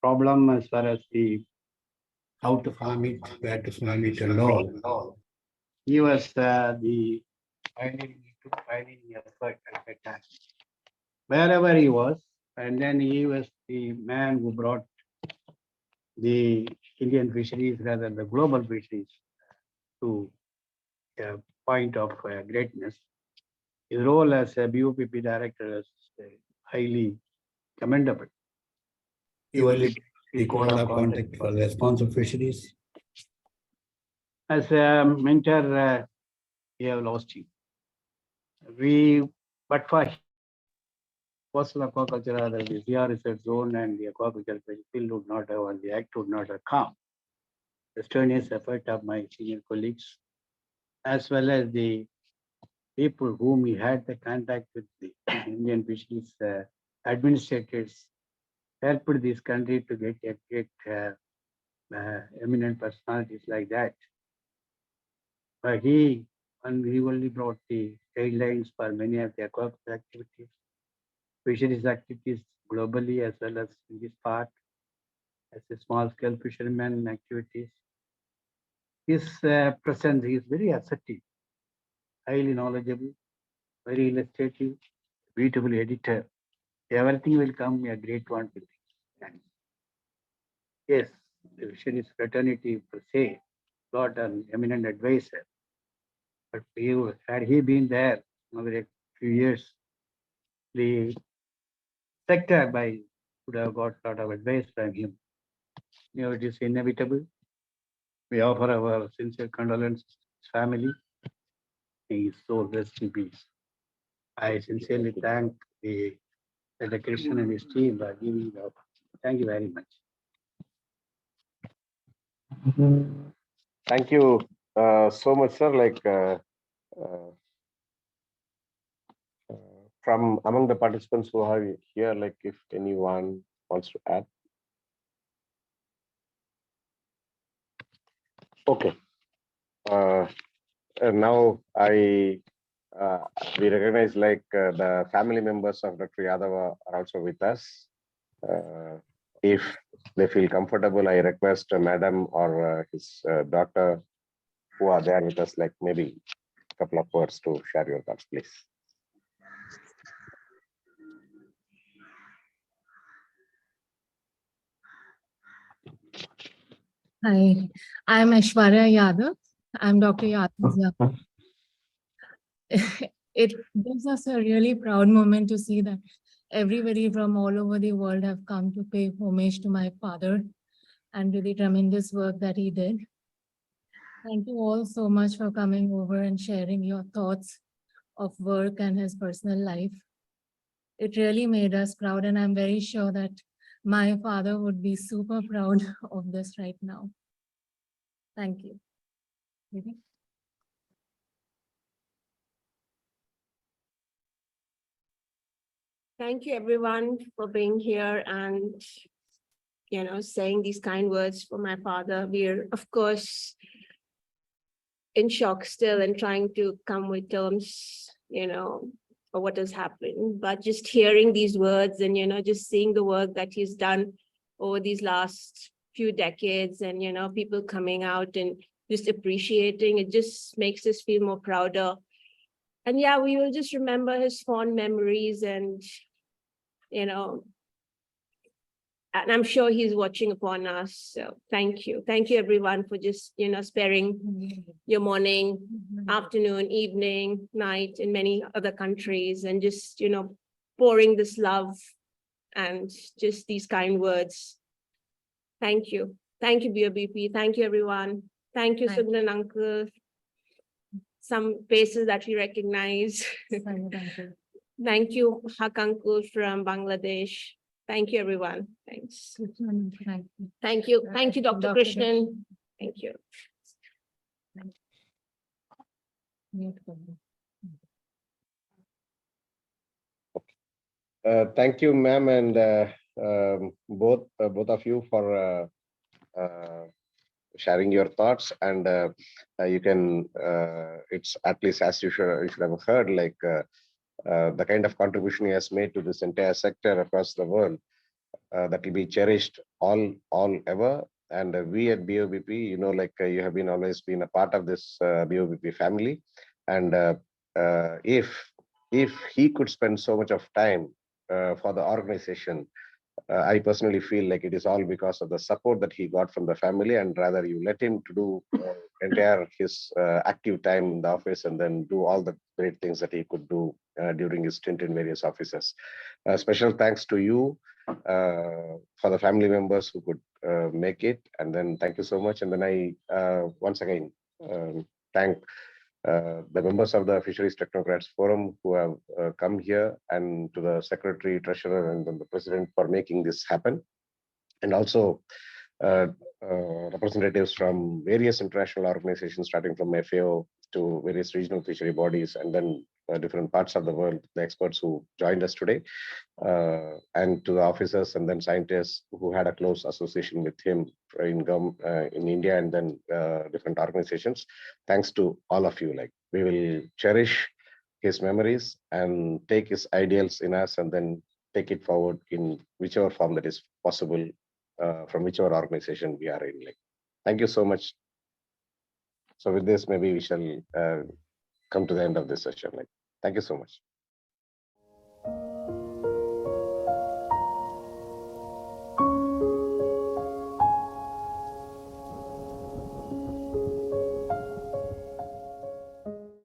problem as far as the how to farm it, where to farm it, and all. He was the pioneering effort at that time. Wherever he was, and then he was the man who brought the Indian fisheries, rather the global fisheries, to a point of greatness. His role as a BOPP director is highly commendable. He was the code of conduct for the responsible fisheries. As a mentor, we have lost him. But for coastal aquaculture, rather the CR research zone and the aquaculture field would not have, and the act would not have come. The strenuous effort of my senior colleagues, as well as the people whom we had the contact with, the Indian fisheries administrators, helped this country to get a great eminent personalities like that. But he only brought the guidelines for many of the aquaculture activities, fisheries activities globally, as well as in this part, as a small-scale fisherman activities. His presence is very assertive, highly knowledgeable, very illustrative, beautiful editor. Everything will come a great one with him. Yes, the fisheries fraternity per se got an eminent advisor. But had he been there over a few years, the sector would have got a lot of advice from him. You know, it is inevitable. We offer our sincere condolences to his family. He is so rest in peace. I sincerely thank the Krishnan and his team by giving the offer. Thank you very much. Thank you so much, sir. From among the participants who are here, if anyone wants to add. Okay. Now we recognize the family members of Dr. Yadava are also with us. If they feel comfortable, I request Madam or his daughter who are there with us, maybe a couple of words to share your thoughts, please. Hi, I'm Aishwarya Yadav. I'm Dr. Yadav's daughter. It gives us a really proud moment to see that everybody from all over the world have come to pay homage to my father and to the tremendous work that he did. Thank you all so much for coming over and sharing your thoughts of work and his personal life. It really made us proud, and I'm very sure that My father would be super proud of this right now. Thank you. Maybe. Thank you everyone for being here and, saying these kind words for my father. We're, of course, in shock still and trying to come with terms, for what has happened. But just hearing these words and, just seeing the work that he's done over these last few decades and, people coming out and just appreciating, it just makes us feel more prouder. And yeah, we will just remember his fond memories and, and I'm sure he's watching upon us. So thank you. Thank you everyone for just, sparing your morning, afternoon, evening, night in many other countries and just, pouring this love and just these kind words. Thank you. Thank you, BOBP. Thank you, everyone. Thank you, Sugnan uncle. Some faces that we recognize. Thank you, Haq uncle from Bangladesh. Thank you, everyone. Thanks. Thank you. Thank you, Dr. Krishnan. Thank you. Thank you, ma'am, and both of you for sharing your thoughts. And you can, it's at least as you should have heard, like the kind of contribution he has made to this entire sector across the world that will be cherished all ever. And we at BOBP, you have been always been a part of this BOBP family. And if he could spend so much of time for the organization, I personally feel like it is all because of the support that he got from the family, and rather you let him to do entire his active time in the office and then do all the great things that he could do during his stint in various offices. Special thanks to you for the family members who could make it, and then thank you so much. And then I once again thank the members of the Fisheries Technocrats Forum who have come here, and to the Secretary, Treasurer, and then the President for making this happen. And also representatives from various international organizations, starting from FAO to various regional fishery bodies, and then different parts of the world, the experts who joined us today, and to the officers and then scientists who had a close association with him in India, and then different organizations. Thanks to all of you. Like, we will cherish his memories and take his ideals in us, and then take it forward in whichever form that is possible from whichever organization we are in. Like, thank you so much. So with this, maybe we shall come to the end of this session. Like, thank you so much.